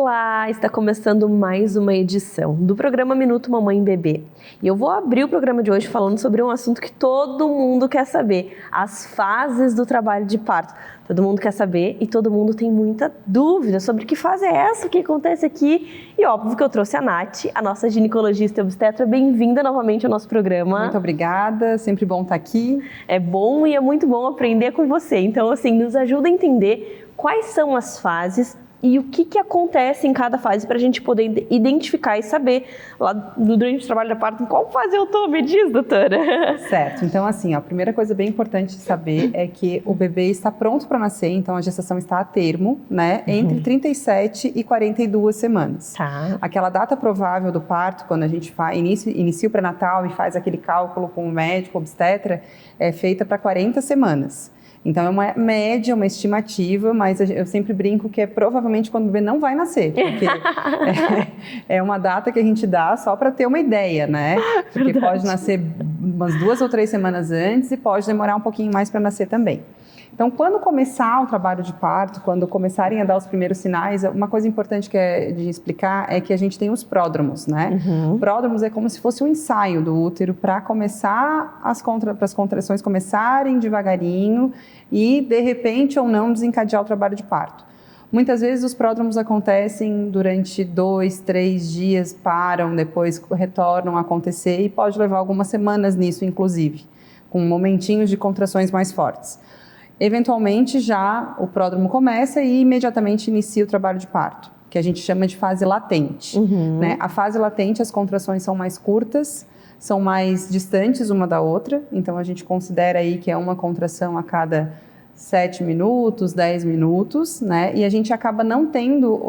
Olá, está começando mais uma edição do programa Minuto Mamãe e Bebê. E eu vou abrir o programa de hoje falando sobre um assunto que todo mundo quer saber, as fases do trabalho de parto. Todo mundo quer saber e todo mundo tem muita dúvida sobre que fase é essa, o que acontece aqui. E óbvio que eu trouxe a Nath, a nossa ginecologista e obstetra. Bem-vinda novamente ao nosso programa. Muito obrigada, sempre bom estar aqui. É bom e é muito bom aprender com você. Então, assim, nos ajuda a entender quais são as fases e o que acontece em cada fase para a gente poder identificar e saber lá durante o trabalho da parto em qual fase eu estou, me diz, doutora? Certo, então assim, a primeira coisa bem importante de saber é que o bebê está pronto para nascer, então a gestação está a termo, né, entre 37 e 42 semanas. Tá. Aquela data provável do parto, quando a gente inicia o pré-natal e faz aquele cálculo com o médico, obstetra, é feita para 40 semanas. Então é uma média, uma estimativa, mas eu sempre brinco que é provavelmente quando o bebê não vai nascer, porque é uma data que a gente dá só para ter uma ideia, né? Porque Verdade. pode nascer umas 2 ou 3 semanas antes e pode demorar um pouquinho mais para nascer também. Então, quando começar o trabalho de parto, quando começarem a dar os primeiros sinais, uma coisa importante que é de explicar é que a gente tem os pródromos, né? Pródromos é como se fosse um ensaio do útero para começar para as contrações começarem devagarinho e, de repente ou não, desencadear o trabalho de parto. Muitas vezes os pródromos acontecem durante 2, 3 dias, param, depois retornam a acontecer e pode levar algumas semanas nisso, inclusive, com momentinhos de contrações mais fortes. Eventualmente, já o pródromo começa e imediatamente inicia o trabalho de parto, que a gente chama de fase latente. Né? A fase latente, as contrações são mais curtas, são mais distantes uma da outra, então a gente considera aí que é uma contração a cada 7 minutos, 10 minutos, né? E a gente acaba não tendo,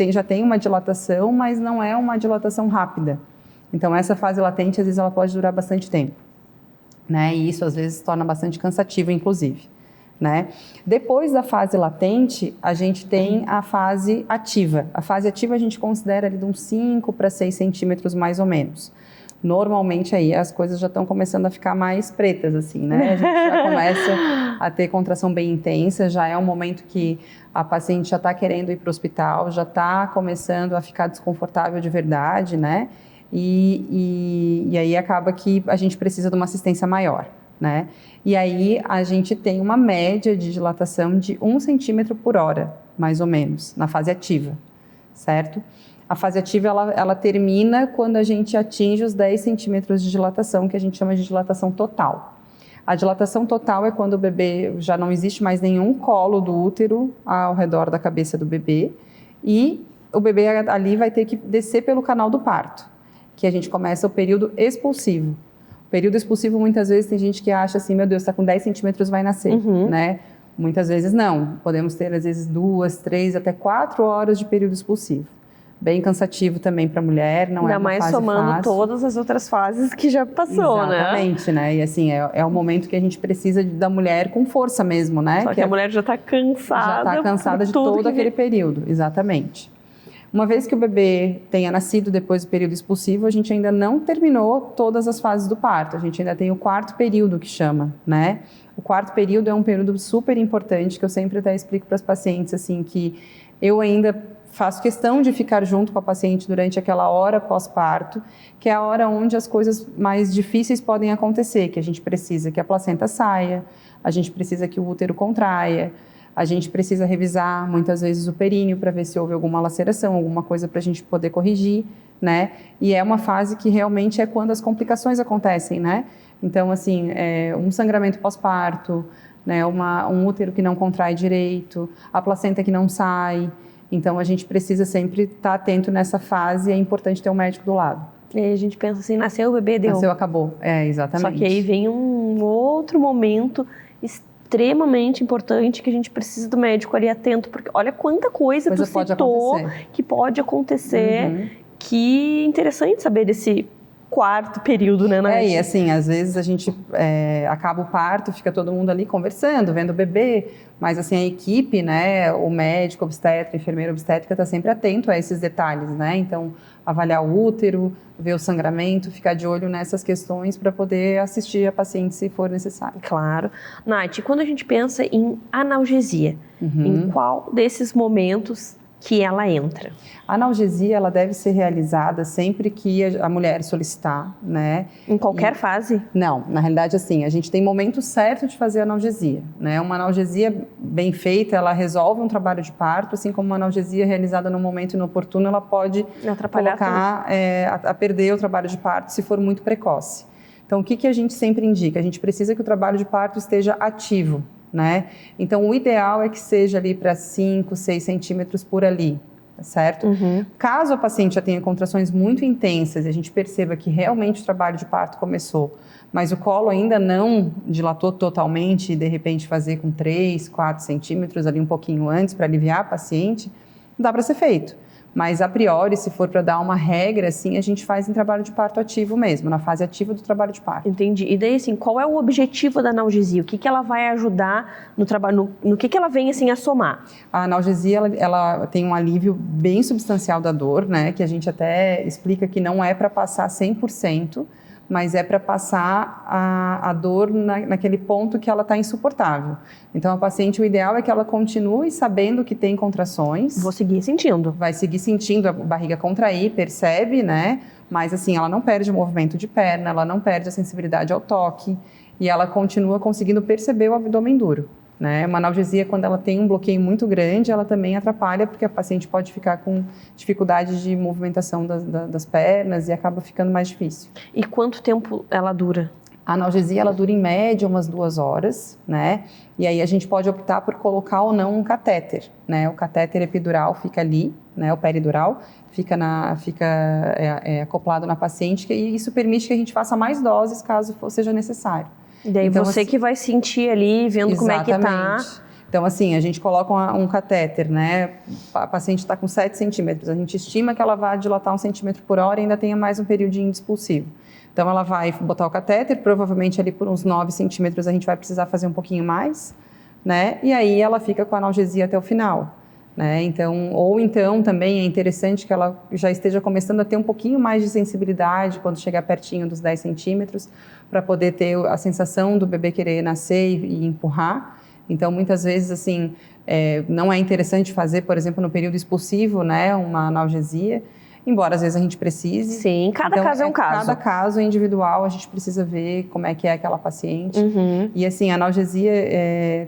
já tem uma dilatação, mas não é uma dilatação rápida. Então essa fase latente, às vezes, ela pode durar bastante tempo, né? E isso às vezes torna bastante cansativo, inclusive. Né? Depois da fase latente, a gente tem a fase ativa. A fase ativa a gente considera ali de uns 5 para 6 centímetros mais ou menos. Normalmente aí as coisas já estão começando a ficar mais pretas, assim, né? A gente já começa a ter contração bem intensa, já é um momento que a paciente já está querendo ir para o hospital, já está começando a ficar desconfortável de verdade, né? E aí acaba que a gente precisa de uma assistência maior, né? E aí a gente tem uma média de dilatação de 1 centímetro por hora, mais ou menos, na fase ativa, certo? A fase ativa, ela termina quando a gente atinge os 10 centímetros de dilatação, que a gente chama de dilatação total. A dilatação total é quando o bebê já não existe mais nenhum colo do útero ao redor da cabeça do bebê e o bebê ali vai ter que descer pelo canal do parto, que a gente começa o período expulsivo. Período expulsivo, muitas vezes, tem gente que acha assim, meu Deus, está com 10 centímetros, vai nascer, né? Muitas vezes não. Podemos ter, às vezes, 2, 3, até 4 horas de período expulsivo. Bem cansativo também para a mulher, não é uma fase fácil. Ainda mais somando todas as outras fases que já passou, Exatamente, né? E assim, é o momento que a gente precisa da mulher com força mesmo, né? Só que a mulher já está cansada. Já está cansada de todo aquele período, exatamente. Uma vez que o bebê tenha nascido depois do período expulsivo, a gente ainda não terminou todas as fases do parto. A gente ainda tem o 4º período, que chama, né? O 4º período é um período super importante, que eu sempre até explico para as pacientes, assim, que eu ainda faço questão de ficar junto com a paciente durante aquela hora pós-parto, que é a hora onde as coisas mais difíceis podem acontecer, que a gente precisa que a placenta saia, a gente precisa que o útero contraia, a gente precisa revisar muitas vezes o períneo para ver se houve alguma laceração, alguma coisa para a gente poder corrigir, né? E é uma fase que realmente é quando as complicações acontecem, né? Então, assim, um sangramento pós-parto, né? Um útero que não contrai direito, a placenta que não sai. Então, a gente precisa sempre estar atento nessa fase e é importante ter um médico do lado. E aí a gente pensa assim, nasceu o bebê, deu. Nasceu, acabou. Exatamente. Só que aí vem um outro momento extremamente importante que a gente precisa do médico ali atento, porque olha quanta coisa tu citou que pode acontecer, que interessante saber desse 4º período, né, Nath? E assim, às vezes a gente acaba o parto, fica todo mundo ali conversando, vendo o bebê, mas assim, a equipe, né, o médico, obstetra, enfermeira obstétrica está sempre atento a esses detalhes, né? Então, avaliar o útero, ver o sangramento, ficar de olho nessas questões para poder assistir a paciente se for necessário. Claro. Nath, quando a gente pensa em analgesia, em qual desses momentos que ela entra? A analgesia, ela deve ser realizada sempre que a mulher solicitar, né? Em qualquer fase? Não, na realidade, assim, a gente tem momento certo de fazer a analgesia, né? Uma analgesia bem feita, ela resolve um trabalho de parto, assim como uma analgesia realizada no momento inoportuno, ela pode atrapalhar colocar a perder o trabalho de parto se for muito precoce. Então, o que a gente sempre indica? A gente precisa que o trabalho de parto esteja ativo, né? Então, o ideal é que seja ali para 5, 6 centímetros por ali, certo? Caso a paciente já tenha contrações muito intensas e a gente perceba que realmente o trabalho de parto começou, mas o colo ainda não dilatou totalmente e de repente fazer com 3, 4 centímetros ali um pouquinho antes para aliviar a paciente, dá para ser feito. Mas a priori, se for para dar uma regra, assim, a gente faz em trabalho de parto ativo mesmo, na fase ativa do trabalho de parto. Entendi. E daí, assim, qual é o objetivo da analgesia? O que ela vai ajudar no trabalho, no que ela vem, assim, a somar? A analgesia, ela tem um alívio bem substancial da dor, né? Que a gente até explica que não é para passar 100%, mas é para passar a dor naquele ponto que ela está insuportável. Então, a paciente, o ideal é que ela continue sabendo que tem contrações. Vou seguir sentindo. Vai seguir sentindo a barriga contrair, percebe, né? Mas, assim, ela não perde o movimento de perna, ela não perde a sensibilidade ao toque e ela continua conseguindo perceber o abdômen duro. Né? Uma analgesia, quando ela tem um bloqueio muito grande, ela também atrapalha, porque a paciente pode ficar com dificuldade de movimentação das pernas e acaba ficando mais difícil. E quanto tempo ela dura? A analgesia, ela dura em média umas 2 horas, né? E aí a gente pode optar por colocar ou não um catéter, né? O catéter epidural fica ali, né? O peridural fica acoplado na paciente e isso permite que a gente faça mais doses caso seja necessário. E daí então, você assim, que vai sentir ali, vendo como é que tá. Então, assim, a gente coloca um catéter, né? A paciente está com 7 centímetros. A gente estima que ela vai dilatar 1 centímetro por hora e ainda tenha mais um periodinho expulsivo. Então, ela vai botar o catéter, provavelmente ali por uns 9 centímetros a gente vai precisar fazer um pouquinho mais, né? E aí ela fica com a analgesia até o final. Né? Ou então também é interessante que ela já esteja começando a ter um pouquinho mais de sensibilidade quando chegar pertinho dos 10 centímetros, para poder ter a sensação do bebê querer nascer e empurrar. Então, muitas vezes, assim, não é interessante fazer, por exemplo, no período expulsivo, né, uma analgesia, embora às vezes a gente precise. Sim, cada caso é um caso. Cada caso é individual, a gente precisa ver como é que é aquela paciente. E assim, a analgesia,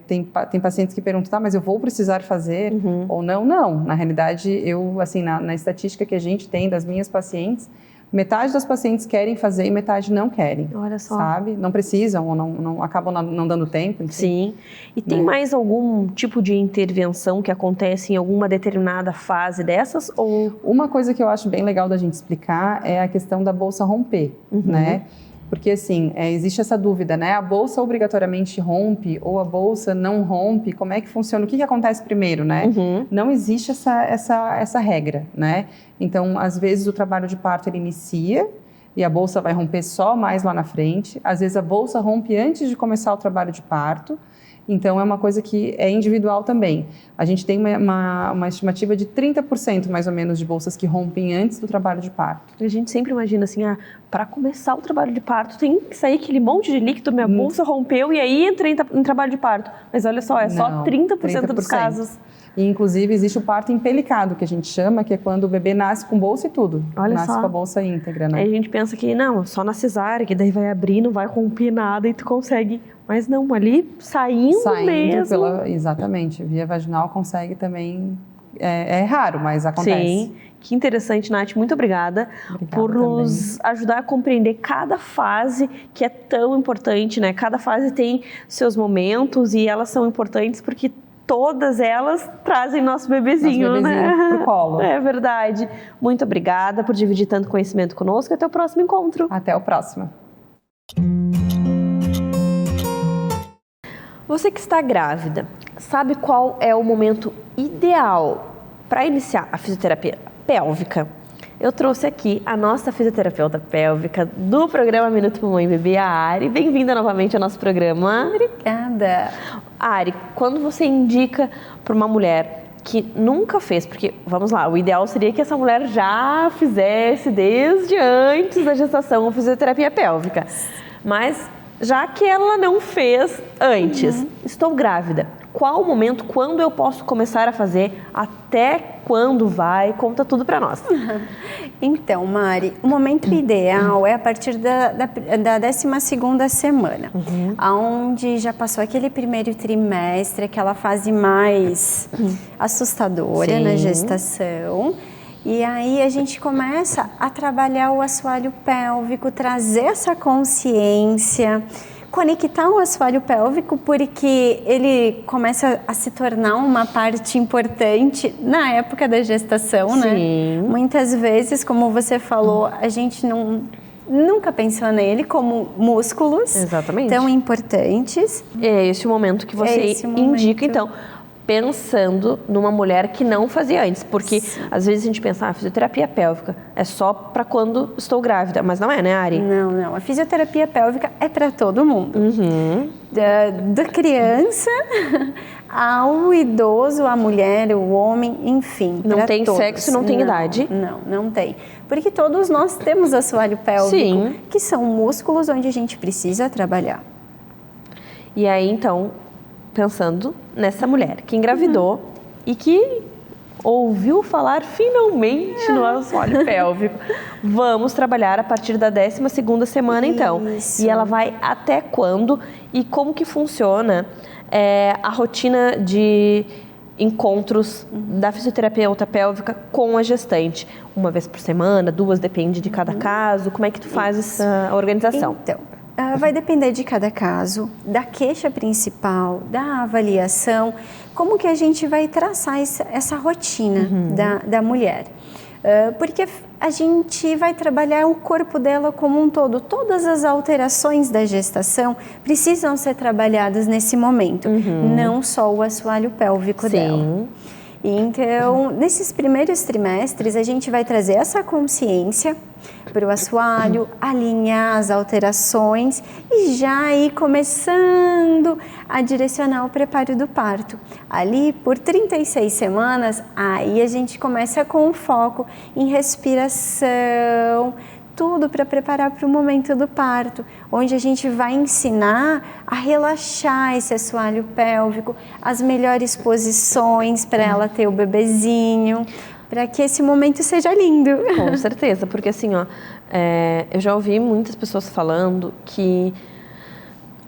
tem pacientes que perguntam, tá, mas eu vou precisar fazer ou não? Não, na realidade, eu, assim, na estatística que a gente tem das minhas pacientes, metade das pacientes querem fazer e metade não querem. Olha só. Sabe? Não precisam ou não acabam não dando tempo. Enfim. Sim. E tem mais algum tipo de intervenção que acontece em alguma determinada fase dessas? Ou... Uma coisa que eu acho bem legal da gente explicar é a questão da bolsa romper, né? Porque, assim, existe essa dúvida, né? A bolsa obrigatoriamente rompe ou a bolsa não rompe? Como é que funciona? O que acontece primeiro, né? Não existe essa regra, né? Então, às vezes, o trabalho de parto ele inicia e a bolsa vai romper só mais lá na frente. Às vezes, a bolsa rompe antes de começar o trabalho de parto. Então, é uma coisa que é individual também. A gente tem uma estimativa de 30% mais ou menos de bolsas que rompem antes do trabalho de parto. A gente sempre imagina assim, para começar o trabalho de parto tem que sair aquele monte de líquido, minha bolsa rompeu e aí entrei em trabalho de parto. Mas olha só, só 30% dos casos. E, inclusive, existe o parto empelicado, que a gente chama, que é quando o bebê nasce com bolsa e tudo. Olha nasce só. Com a bolsa íntegra, né? Aí a gente pensa que, não, só na cesárea, que daí vai abrir, não vai romper nada e tu consegue... Mas não, ali saindo mesmo. Exatamente. Via vaginal consegue também... É raro, mas acontece. Sim. Que interessante, Nath. Muito obrigada por nos ajudar a compreender cada fase que é tão importante, né? Cada fase tem seus momentos e elas são importantes porque todas elas trazem nosso bebezinho, né? Pro colo. É verdade. Muito obrigada por dividir tanto conhecimento conosco. Até o próximo encontro. Até o próximo. Você que está grávida, sabe qual é o momento ideal para iniciar a fisioterapia pélvica? Eu trouxe aqui a nossa fisioterapeuta pélvica do programa Minuto Mamãe Bebê, a Ari. Bem-vinda novamente ao nosso programa. Obrigada. Ari, quando você indica para uma mulher que nunca fez, porque, vamos lá, o ideal seria que essa mulher já fizesse desde antes da gestação a fisioterapia pélvica, mas já que ela não fez antes, estou grávida, Qual o momento, quando eu posso começar a fazer, até quando vai? Conta tudo para nós. Então, Mari, o momento ideal é a partir da 12ª semana, onde já passou aquele primeiro trimestre, aquela fase mais assustadora na gestação. E aí a gente começa a trabalhar o assoalho pélvico, trazer essa consciência, conectar o assoalho pélvico, porque ele começa a se tornar uma parte importante na época da gestação, né? Muitas vezes, como você falou, a gente nunca pensou nele como músculos tão importantes. É esse o momento que você indica, então, pensando numa mulher que não fazia antes, porque às vezes a gente pensa, fisioterapia pélvica é só para quando estou grávida, mas não é, né, Ari? Não, a fisioterapia pélvica é para todo mundo, da criança ao idoso, a mulher, o homem, enfim. Não tem todos. Sexo, não tem idade? Não tem, porque todos nós temos assoalho pélvico, que são músculos onde a gente precisa trabalhar. E aí, então, pensando nessa mulher que engravidou e que ouviu falar finalmente no assoalho pélvico. Vamos trabalhar a partir da 12ª semana, então. E ela vai até quando? E como que funciona a rotina de encontros da fisioterapeuta pélvica com a gestante? Uma vez por semana, 2, depende de cada caso. Como é que tu faz essa organização? Então, vai depender de cada caso, da queixa principal, da avaliação, como que a gente vai traçar essa rotina da mulher. Porque a gente vai trabalhar o corpo dela como um todo. Todas as alterações da gestação precisam ser trabalhadas nesse momento, não só o assoalho pélvico dela. Então, nesses primeiros trimestres, a gente vai trazer essa consciência para o assoalho, alinhar as alterações e já ir começando a direcionar o preparo do parto. Ali, por 36 semanas, aí a gente começa com o foco em respiração, tudo para preparar para o momento do parto, onde a gente vai ensinar a relaxar esse assoalho pélvico, as melhores posições para ela ter o bebezinho, para que esse momento seja lindo. Com certeza, porque assim, eu já ouvi muitas pessoas falando que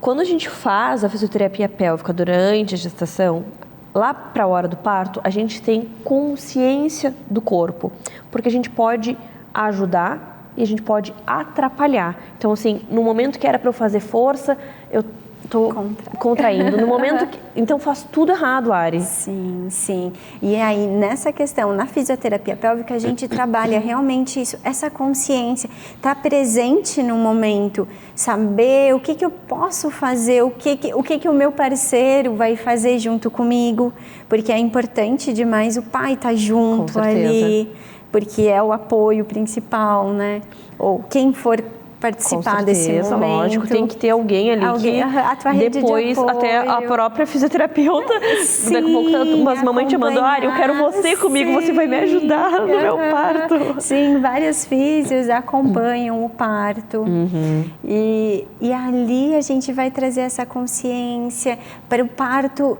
quando a gente faz a fisioterapia pélvica durante a gestação, lá para a hora do parto, a gente tem consciência do corpo, porque a gente pode ajudar e a gente pode atrapalhar. Então, assim, no momento que era para eu fazer força, eu tô contraindo. No momento que... Então, faço tudo errado, Ari. Sim. E aí, nessa questão, na fisioterapia pélvica, a gente trabalha realmente isso, essa consciência, estar presente no momento, saber o que eu posso fazer, o que o meu parceiro vai fazer junto comigo, porque é importante demais o pai estar junto ali, porque é o apoio principal, né? Ou quem for participar desse momento. Lógico, tem que ter alguém ali que depois até a própria fisioterapeuta, daqui a pouco tá umas mamães te mandando, eu quero você comigo, você vai me ajudar no meu parto. Sim, várias físios acompanham o parto e ali a gente vai trazer essa consciência para o parto,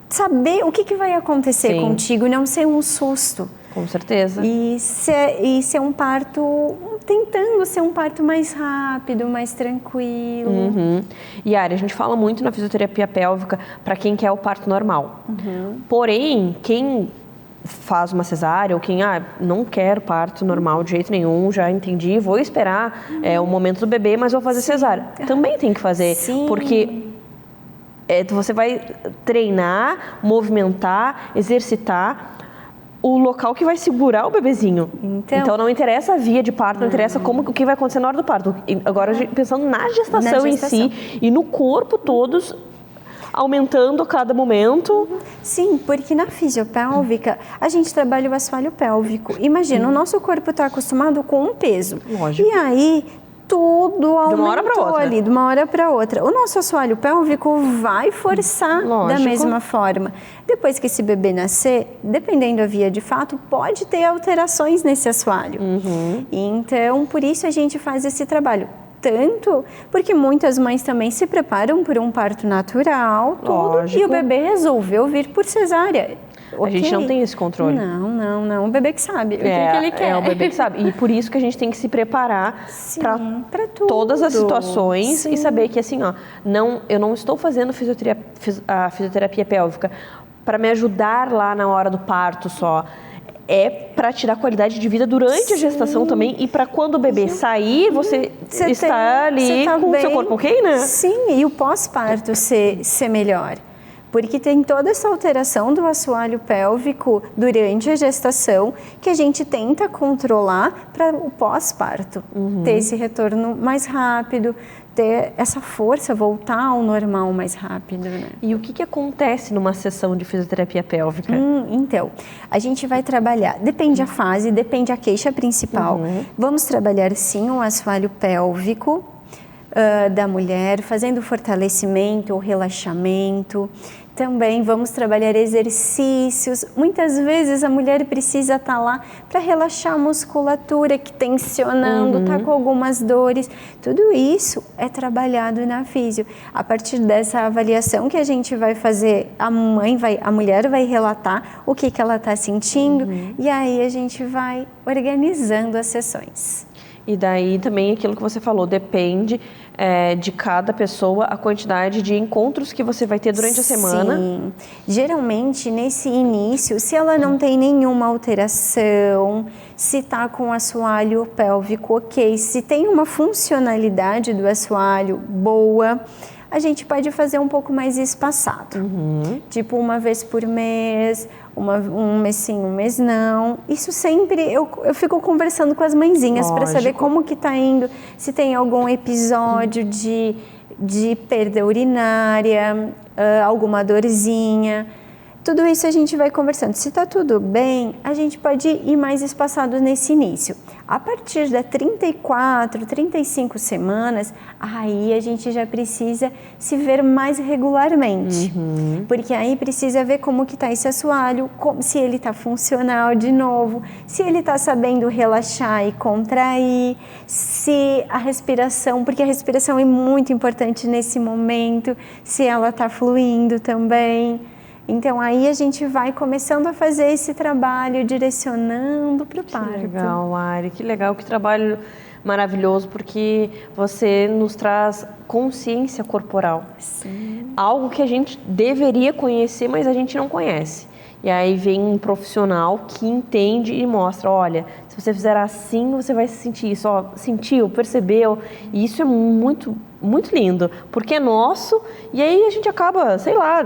saber o que vai acontecer contigo, não ser um susto. Com certeza. E ser um parto, tentando ser um parto mais rápido, mais tranquilo. E Ari, a gente fala muito na fisioterapia pélvica para quem quer o parto normal. Porém, quem faz uma cesárea ou quem não quer parto normal de jeito nenhum, já entendi, vou esperar o momento do bebê, mas vou fazer cesárea. Também tem que fazer, porque você vai treinar, movimentar, exercitar o local que vai segurar o bebezinho. Então não interessa a via de parto, não interessa o que vai acontecer na hora do parto. Agora, pensando na gestação em si e no corpo todos, aumentando a cada momento. Sim, porque na fisiopélvica a gente trabalha o assoalho pélvico. Imagina, o nosso corpo está acostumado com um peso. Lógico. E aí tudo aumentou ali, de uma hora para outra. O nosso assoalho pélvico vai forçar da mesma forma. Depois que esse bebê nascer, dependendo da via de fato, pode ter alterações nesse assoalho. Então, por isso a gente faz esse trabalho tanto, porque muitas mães também se preparam por um parto natural, tudo, e o bebê resolveu vir por cesárea. A gente não tem esse controle. Não. O bebê que sabe o que ele quer. É o bebê que sabe. E por isso que a gente tem que se preparar para todas as situações. Sim. E saber que assim, ó, eu não estou fazendo a fisioterapia pélvica para me ajudar lá na hora do parto só. É para te dar qualidade de vida durante a gestação também, e para quando o bebê sair, você está ali com o seu corpo ok, né? Sim, e o pós-parto ser melhor. Porque tem toda essa alteração do assoalho pélvico durante a gestação que a gente tenta controlar para o pós-parto. Ter esse retorno mais rápido, ter essa força, voltar ao normal mais rápido, né? E o que acontece numa sessão de fisioterapia pélvica? Então, a gente vai trabalhar, depende a fase, depende a queixa principal. Vamos trabalhar sim o assoalho pélvico da mulher, fazendo fortalecimento ou relaxamento. Também vamos trabalhar exercícios. Muitas vezes a mulher precisa estar lá para relaxar a musculatura que tensionando, tá com algumas dores. Tudo isso é trabalhado na físio. A partir dessa avaliação que a gente vai fazer, a mulher vai relatar o que ela está sentindo, e aí a gente vai organizando as sessões. E daí também aquilo que você falou, depende de cada pessoa a quantidade de encontros que você vai ter durante a semana. Sim, geralmente nesse início, se ela não tem nenhuma alteração, se está com o assoalho pélvico ok, se tem uma funcionalidade do assoalho boa, a gente pode fazer um pouco mais espaçado. Tipo uma vez por mês, um mês sim, um mês não. Isso sempre, eu fico conversando com as mãezinhas para saber como que tá indo, se tem algum episódio de perda urinária, alguma dorzinha. Tudo isso a gente vai conversando. Se está tudo bem, a gente pode ir mais espaçado nesse início. A partir da 34, 35 semanas, aí a gente já precisa se ver mais regularmente. Porque aí precisa ver como que está esse assoalho, se ele está funcional de novo, se ele está sabendo relaxar e contrair, se a respiração, porque a respiração é muito importante nesse momento, se ela está fluindo também. Então, aí a gente vai começando a fazer esse trabalho, direcionando para o parto. Que legal, Ari, que legal, que trabalho maravilhoso, porque você nos traz consciência corporal. Sim. Algo que a gente deveria conhecer, mas a gente não conhece. E aí vem um profissional que entende e mostra, olha, se você fizer assim, você vai sentir isso. Ó, sentiu, percebeu? E isso é muito, muito lindo, porque é nosso, e aí a gente acaba, sei lá,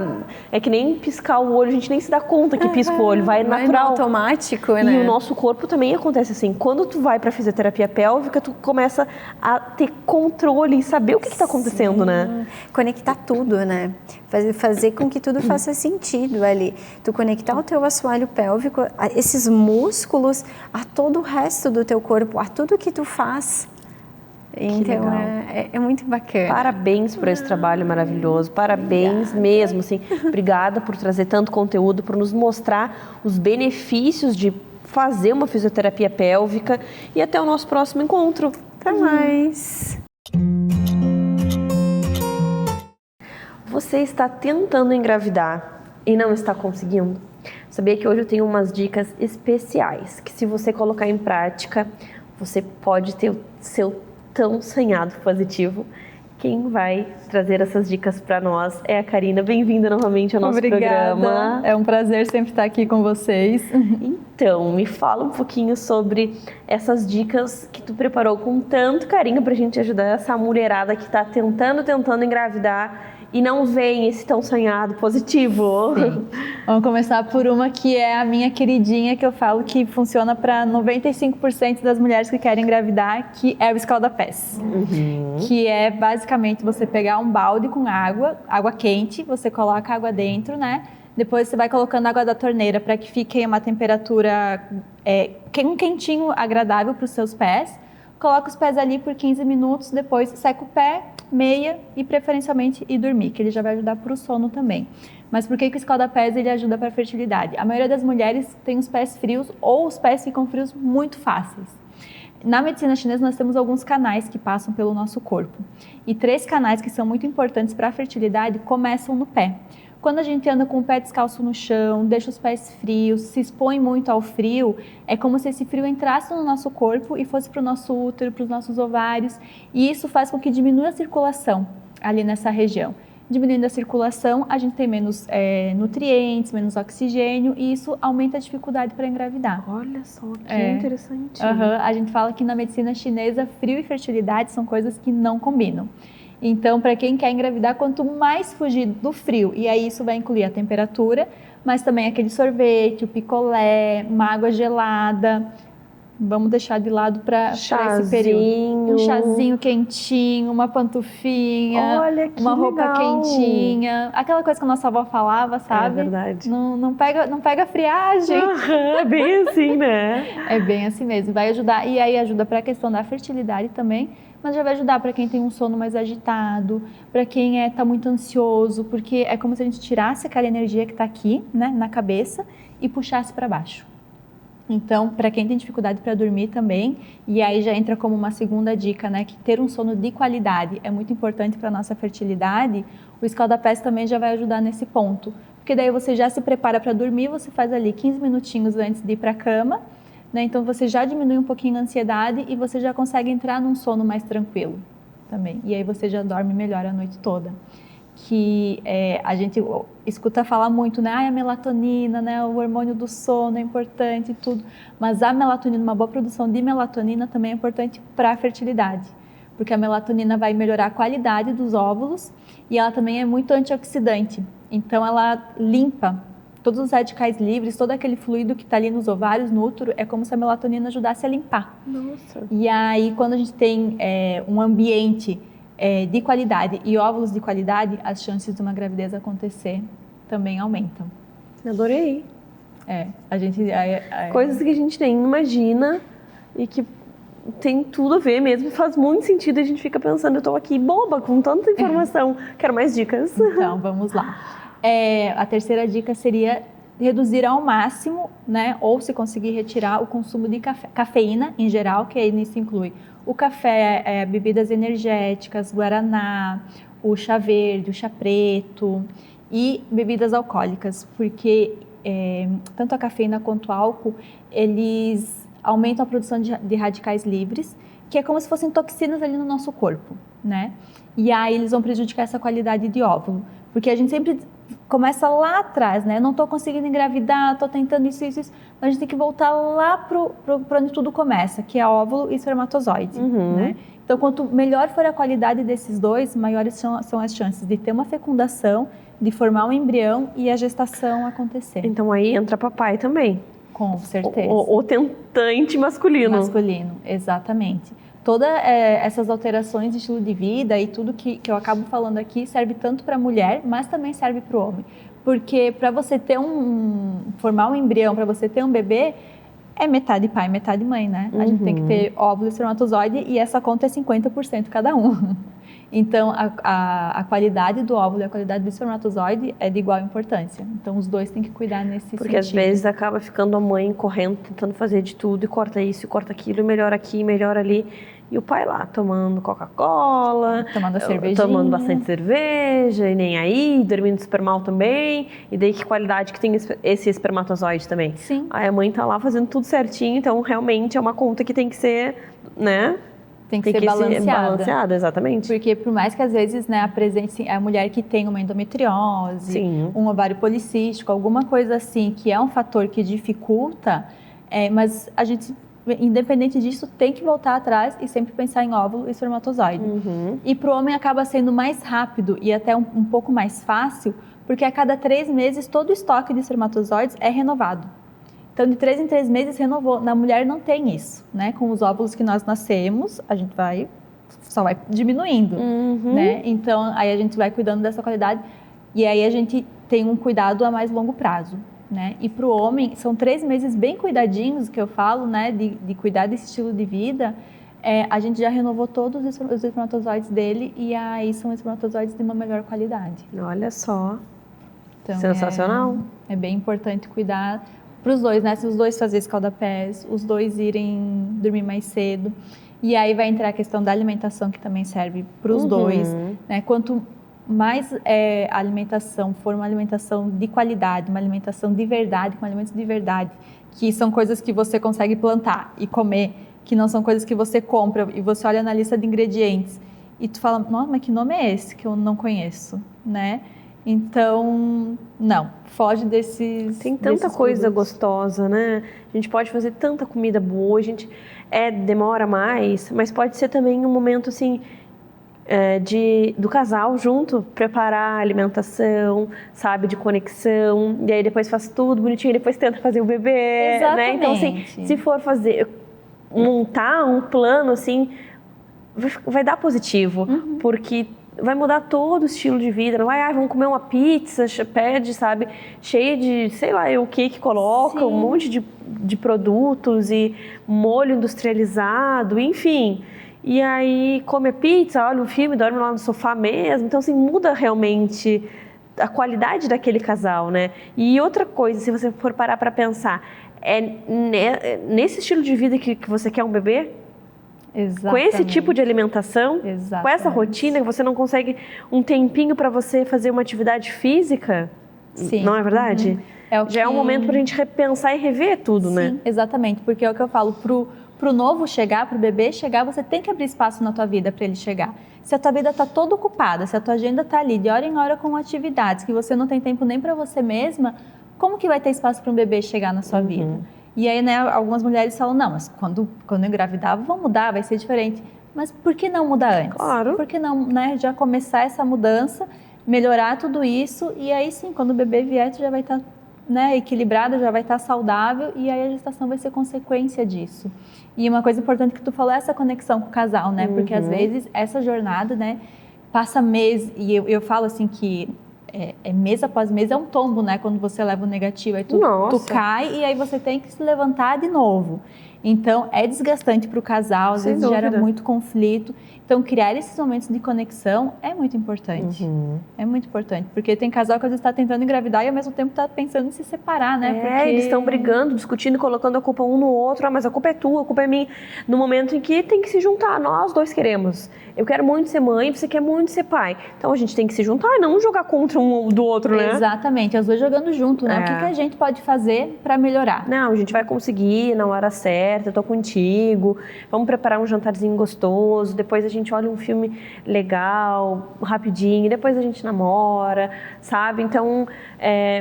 é que nem piscar o olho, a gente nem se dá conta que pisca o olho, vai natural. No automático, né? E o nosso corpo também acontece assim, quando tu vai pra fisioterapia pélvica, tu começa a ter controle e saber o que está acontecendo, né? Conectar tudo, né? Fazer com que tudo faça sentido ali. Tu conectar o teu assoalho pélvico, esses músculos, a todo o resto do teu corpo, a tudo que tu faz. Então, é muito bacana. Parabéns por esse trabalho maravilhoso, parabéns mesmo, assim. Obrigada por trazer tanto conteúdo, por nos mostrar os benefícios de fazer uma fisioterapia pélvica, e até o nosso próximo encontro. Até mais! Você está tentando engravidar e não está conseguindo? Sabia que hoje eu tenho umas dicas especiais, que se você colocar em prática, você pode ter o seu tão sonhado positivo. Quem vai trazer essas dicas para nós é a Karina. Bem-vinda novamente ao nosso programa. É um prazer sempre estar aqui com vocês. Então, me fala um pouquinho sobre essas dicas que tu preparou com tanto carinho para a gente ajudar essa mulherada que está tentando engravidar e não vem esse tão sonhado positivo. Sim. Vamos começar por uma que é a minha queridinha, que eu falo que funciona para 95% das mulheres que querem engravidar, que é o escalda-pés. Que é basicamente você pegar um balde com água quente, você coloca água dentro, né? Depois você vai colocando água da torneira para que fique em uma temperatura quentinho, agradável para os seus pés. Coloca os pés ali por 15 minutos, depois seca o pé, meia e preferencialmente ir dormir, que ele já vai ajudar para o sono também. Mas por que o escalda-pés ele ajuda para a fertilidade? A maioria das mulheres tem os pés frios ou os pés ficam frios muito fáceis. Na medicina chinesa, nós temos alguns canais que passam pelo nosso corpo. E 3 canais que são muito importantes para a fertilidade começam no pé. Quando a gente anda com o pé descalço no chão, deixa os pés frios, se expõe muito ao frio, é como se esse frio entrasse no nosso corpo e fosse para o nosso útero, para os nossos ovários. E isso faz com que diminua a circulação ali nessa região. Diminuindo a circulação, a gente tem menos nutrientes, menos oxigênio e isso aumenta a dificuldade para engravidar. Olha só, que interessante. A gente fala que na medicina chinesa, frio e fertilidade são coisas que não combinam. Então, para quem quer engravidar, quanto mais fugir do frio, e aí isso vai incluir a temperatura, mas também aquele sorvete, o picolé, uma água gelada. Vamos deixar de lado para esse período. Um chazinho quentinho, uma pantufinha, olha, que uma roupa legal. quentinha. Aquela coisa que a nossa avó falava, sabe? É verdade. Não pega friagem. É bem assim, né? É bem assim mesmo. Vai ajudar. E aí ajuda para a questão da fertilidade também, mas já vai ajudar para quem tem um sono mais agitado, para quem está muito ansioso, porque é como se a gente tirasse aquela energia que está aqui, né, na cabeça e puxasse para baixo. Então, para quem tem dificuldade para dormir também, e aí já entra como uma segunda dica, né, que ter um sono de qualidade é muito importante para a nossa fertilidade, o escalda-pés também já vai ajudar nesse ponto. Porque daí você já se prepara para dormir, você faz ali 15 minutinhos antes de ir para a cama, né, então você já diminui um pouquinho a ansiedade e você já consegue entrar num sono mais tranquilo também. E aí você já dorme melhor a noite toda. Que a gente escuta falar muito, né? A melatonina, né? O hormônio do sono é importante e tudo. Mas a melatonina, uma boa produção de melatonina também é importante para a fertilidade. Porque a melatonina vai melhorar a qualidade dos óvulos e ela também é muito antioxidante. Então ela limpa todos os radicais livres, todo aquele fluido que está ali nos ovários, no útero, é como se a melatonina ajudasse a limpar. Nossa. E aí, quando a gente tem um ambiente de qualidade e óvulos de qualidade, as chances de uma gravidez acontecer também aumentam. Adorei. A gente... Coisas que a gente nem imagina e que tem tudo a ver mesmo, faz muito sentido. A gente fica pensando, eu estou aqui boba com tanta informação, quero mais dicas. Então, vamos lá. A terceira dica seria reduzir ao máximo, né, ou se conseguir retirar o consumo de cafeína em geral, que aí nisso inclui o café, bebidas energéticas, guaraná, o chá verde, o chá preto e bebidas alcoólicas, porque tanto a cafeína quanto o álcool, eles aumentam a produção de radicais livres, que é como se fossem toxinas ali no nosso corpo, né? E aí eles vão prejudicar essa qualidade de óvulo, porque a gente sempre começa lá atrás, né? Não estou conseguindo engravidar, estou tentando isso, mas a gente tem que voltar lá para onde tudo começa, que é óvulo e espermatozoide, né? Então, quanto melhor for a qualidade desses dois, maiores são as chances de ter uma fecundação, de formar um embrião e a gestação acontecer. Então aí entra papai também. Com certeza. O tentante masculino. Masculino, exatamente. Todas essas alterações de estilo de vida e tudo que eu acabo falando aqui serve tanto para a mulher, mas também serve para o homem. Porque para você ter formar um embrião, para você ter um bebê, é metade pai, metade mãe, né? A gente tem que ter óvulo e espermatozoide e essa conta é 50% cada um. Então, a qualidade do óvulo e a qualidade do espermatozoide é de igual importância. Então, os dois têm que cuidar nesse sentido. Porque às vezes acaba ficando a mãe correndo, tentando fazer de tudo, e corta isso, e corta aquilo, melhora aqui, melhora ali. E o pai lá, tomando Coca-Cola, tomando a cervejinha, tomando bastante cerveja, e nem aí, dormindo super mal também. E daí que qualidade que tem esse espermatozoide também. Sim. Aí a mãe tá lá fazendo tudo certinho, então realmente é uma conta que tem que ser, né? Tem que ser balanceada. Exatamente. Porque por mais que às vezes, né, apresente a mulher que tem uma endometriose, um ovário policístico, alguma coisa assim, que é um fator que dificulta, mas a gente, independente disso, tem que voltar atrás e sempre pensar em óvulo e espermatozoide. E para o homem acaba sendo mais rápido e até um pouco mais fácil, porque a cada 3 meses todo o estoque de espermatozoides é renovado. Então, de 3 em 3 meses renovou. Na mulher não tem isso, né? Com os óvulos que nós nascemos, a gente só vai diminuindo, né? Então, aí a gente vai cuidando dessa qualidade e aí a gente tem um cuidado a mais longo prazo, né? E para o homem, são 3 meses bem cuidadinhos, que eu falo, né? De cuidar desse estilo de vida. A gente já renovou todos os espermatozoides dele e aí são espermatozoides de uma melhor qualidade. Olha só. Então, sensacional. É bem importante cuidar para os dois, né? Se os dois fazerem escalda-pés, os dois irem dormir mais cedo. E aí vai entrar a questão da alimentação, que também serve para os dois, né? Quanto mais a alimentação for uma alimentação de qualidade, uma alimentação de verdade, com alimentos de verdade, que são coisas que você consegue plantar e comer, que não são coisas que você compra e você olha na lista de ingredientes e tu fala, nossa, mas que nome é esse que eu não conheço, né? Então, não, foge desses... Tem tanta coisa gostosa, né? A gente pode fazer tanta comida boa, a gente demora mais, mas pode ser também um momento, assim, do casal junto, preparar a alimentação, sabe, de conexão, e aí depois faz tudo bonitinho, e depois tenta fazer o bebê, né? Então, assim, se for montar um plano, assim, vai dar positivo, porque vai mudar todo o estilo de vida, não vai, vamos comer uma pizza, pede, sabe, cheia de, sei lá, o que coloca, um monte de produtos e molho industrializado, enfim. E aí come a pizza, olha um filme, dorme lá no sofá mesmo, então assim, muda realmente a qualidade daquele casal, né? E outra coisa, se você for parar para pensar, nesse estilo de vida que você quer um bebê? Exatamente. Com esse tipo de alimentação, com essa rotina, que você não consegue um tempinho para você fazer uma atividade física, não é verdade? Já é um momento para a gente repensar e rever tudo, né? Sim, exatamente, porque é o que eu falo, pro novo chegar, pro bebê chegar, você tem que abrir espaço na tua vida para ele chegar. Se a tua vida está toda ocupada, se a tua agenda está ali de hora em hora com atividades, que você não tem tempo nem para você mesma, como que vai ter espaço para um bebê chegar na sua vida? E aí, né, algumas mulheres falam, não, mas quando eu engravidar, vou mudar, vai ser diferente. Mas por que não mudar antes? Claro. Por que não, né, já começar essa mudança, melhorar tudo isso, e aí sim, quando o bebê vier, tu já vai estar, né, equilibrada, já vai estar saudável, e aí a gestação vai ser consequência disso. E uma coisa importante que tu falou é essa conexão com o casal, né? Porque às vezes essa jornada, né, passa mês, e eu falo assim que mês após mês é um tombo, né? Quando você leva o negativo, aí tu cai e aí você tem que se levantar de novo. Então, é desgastante para o casal, às vezes gera muito conflito. Então, criar esses momentos de conexão é muito importante. É muito importante, porque tem casal que às vezes está tentando engravidar e ao mesmo tempo está pensando em se separar, né? Porque eles estão brigando, discutindo, colocando a culpa um no outro. Mas a culpa é tua, a culpa é minha. No momento em que tem que se juntar, nós dois queremos. Eu quero muito ser mãe, você quer muito ser pai. Então, a gente tem que se juntar e não jogar contra um do outro, né? Exatamente, as duas jogando junto, né? O que a gente pode fazer para melhorar? Não, a gente vai conseguir na hora certa, eu tô contigo, vamos preparar um jantarzinho gostoso, depois a gente olha um filme legal, rapidinho, depois a gente namora, sabe? Então,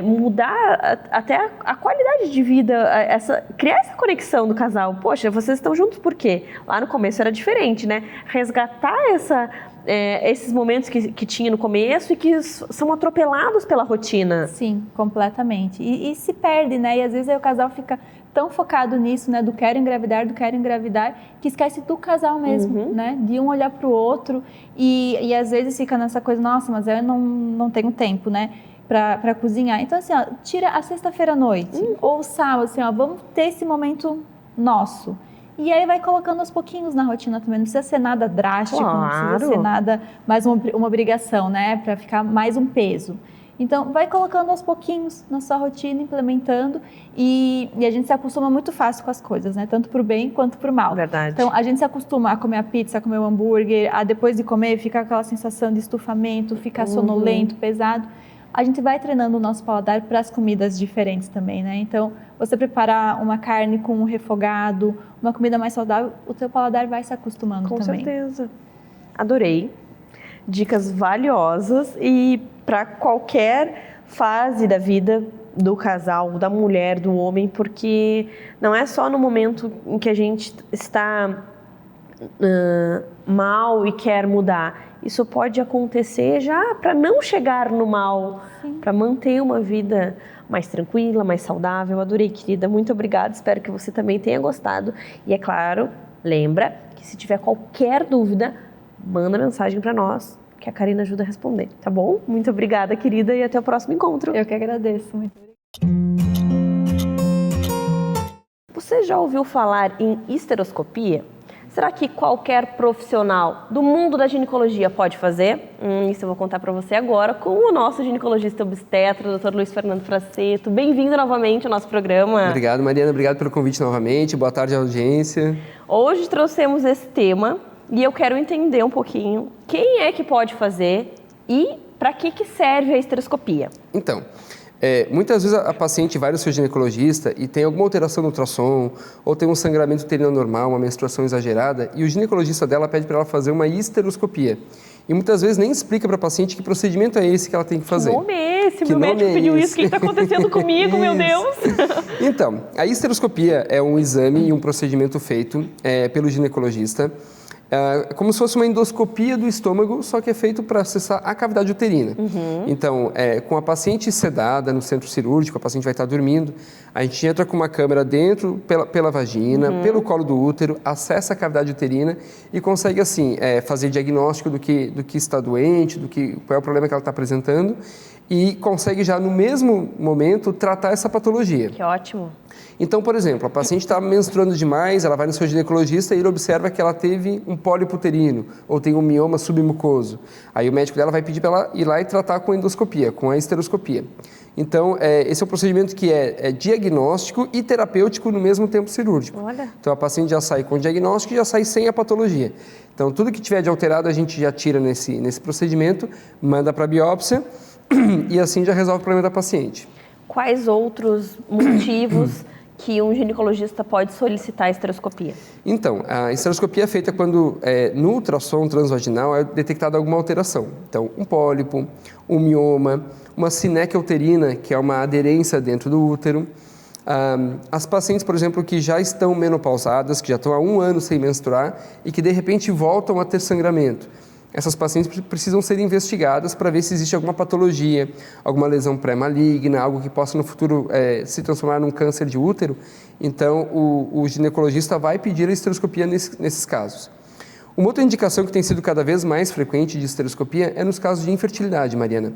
mudar até a qualidade de vida, criar essa conexão do casal. Poxa, vocês estão juntos por quê? Lá no começo era diferente, né? Resgatar esses momentos que tinha no começo e que são atropelados pela rotina. Sim, completamente. E se perde, né? E às vezes aí o casal fica tão focado nisso, né? Do quero engravidar, que esquece do casal mesmo, né? De um olhar pro outro e às vezes fica nessa coisa, nossa, mas eu não tenho tempo, né? Pra cozinhar. Então assim, ó, tira a sexta-feira à noite ou o sábado, assim, ó, vamos ter esse momento nosso. E aí vai colocando aos pouquinhos na rotina também, não precisa ser nada drástico, não precisa ser nada, mais uma obrigação, né, para ficar mais um peso. Então, vai colocando aos pouquinhos na sua rotina, implementando, e a gente se acostuma muito fácil com as coisas, né, tanto pro bem quanto pro mal. Verdade. Então, a gente se acostuma a comer a pizza, a comer o hambúrguer, a depois de comer fica aquela sensação de estufamento, ficar sonolento, pesado. A gente vai treinando o nosso paladar para as comidas diferentes também, né? Então, você preparar uma carne com um refogado, uma comida mais saudável, o teu paladar vai se acostumando também. Com certeza. Adorei. Dicas valiosas e para qualquer fase da vida do casal, da mulher, do homem, porque não é só no momento em que a gente está mal e quer mudar. Isso pode acontecer já para não chegar no mal, para manter uma vida mais tranquila, mais saudável. Adorei, querida. Muito obrigada. Espero que você também tenha gostado. E é claro, lembra que se tiver qualquer dúvida, manda mensagem para nós, que a Karina ajuda a responder, tá bom? Muito obrigada, querida, e até o próximo encontro. Eu que agradeço. Muito obrigada. Você já ouviu falar em histeroscopia? será que qualquer profissional do mundo da ginecologia pode fazer? Isso eu vou contar para você agora com o nosso ginecologista obstetra, Dr. Luiz Fernando Fraceto. Bem-vindo novamente ao nosso programa. Obrigado, Mariana. Obrigado pelo convite novamente. Boa tarde, audiência. Hoje trouxemos esse tema e eu quero entender um pouquinho quem é que pode fazer e para que serve a histeroscopia. Então, muitas vezes a paciente vai no seu ginecologista e tem alguma alteração no ultrassom, ou tem um sangramento uterino anormal, uma menstruação exagerada, e o ginecologista dela pede para ela fazer uma histeroscopia. E muitas vezes nem explica para a paciente que procedimento é esse que ela tem que fazer. Que nome é esse? Meu médico pediu isso. O que está acontecendo comigo, meu Deus? Então, a histeroscopia é um exame e um procedimento feito pelo ginecologista, como se fosse uma endoscopia do estômago, só que é feito para acessar a cavidade uterina. Então, com a paciente sedada no centro cirúrgico, a paciente vai estar dormindo, a gente entra com uma câmera dentro, pela vagina, pelo colo do útero, acessa a cavidade uterina e consegue, assim, fazer diagnóstico do que está doente, qual é o problema que ela está apresentando e consegue já, no mesmo momento, tratar essa patologia. Que ótimo. Então, por exemplo, a paciente está menstruando demais, ela vai no seu ginecologista e ele observa que ela teve um pólipo uterino ou tem um mioma submucoso. Aí o médico dela vai pedir para ela ir lá e tratar com a endoscopia, com a histeroscopia. Então, esse é um procedimento que é diagnóstico e terapêutico no mesmo tempo cirúrgico. Olha. Então, a paciente já sai com o diagnóstico e já sai sem a patologia. Então, tudo que tiver de alterado a gente já tira nesse procedimento, manda para a biópsia e assim já resolve o problema da paciente. Quais outros motivos que um ginecologista pode solicitar a histeroscopia? Então, a histeroscopia é feita quando no ultrassom transvaginal é detectada alguma alteração. Então, um pólipo, um mioma, uma sinéquia uterina, que é uma aderência dentro do útero. As pacientes, por exemplo, que já estão menopausadas, que já estão há 1 ano sem menstruar e que de repente voltam a ter sangramento. Essas pacientes precisam ser investigadas para ver se existe alguma patologia, alguma lesão pré-maligna, algo que possa no futuro se transformar num câncer de útero. Então, o ginecologista vai pedir a histeroscopia nesses casos. Uma outra indicação que tem sido cada vez mais frequente de histeroscopia é nos casos de infertilidade, Mariana.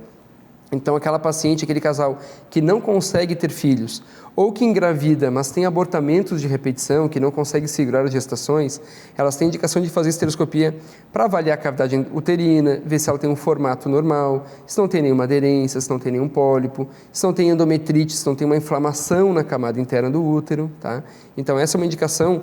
Então, aquela paciente, aquele casal que não consegue ter filhos ou que engravida, mas tem abortamentos de repetição, que não consegue segurar as gestações, elas têm indicação de fazer histeroscopia para avaliar a cavidade uterina, ver se ela tem um formato normal, se não tem nenhuma aderência, se não tem nenhum pólipo, se não tem endometrite, se não tem uma inflamação na camada interna do útero, tá? Então, essa é uma indicação,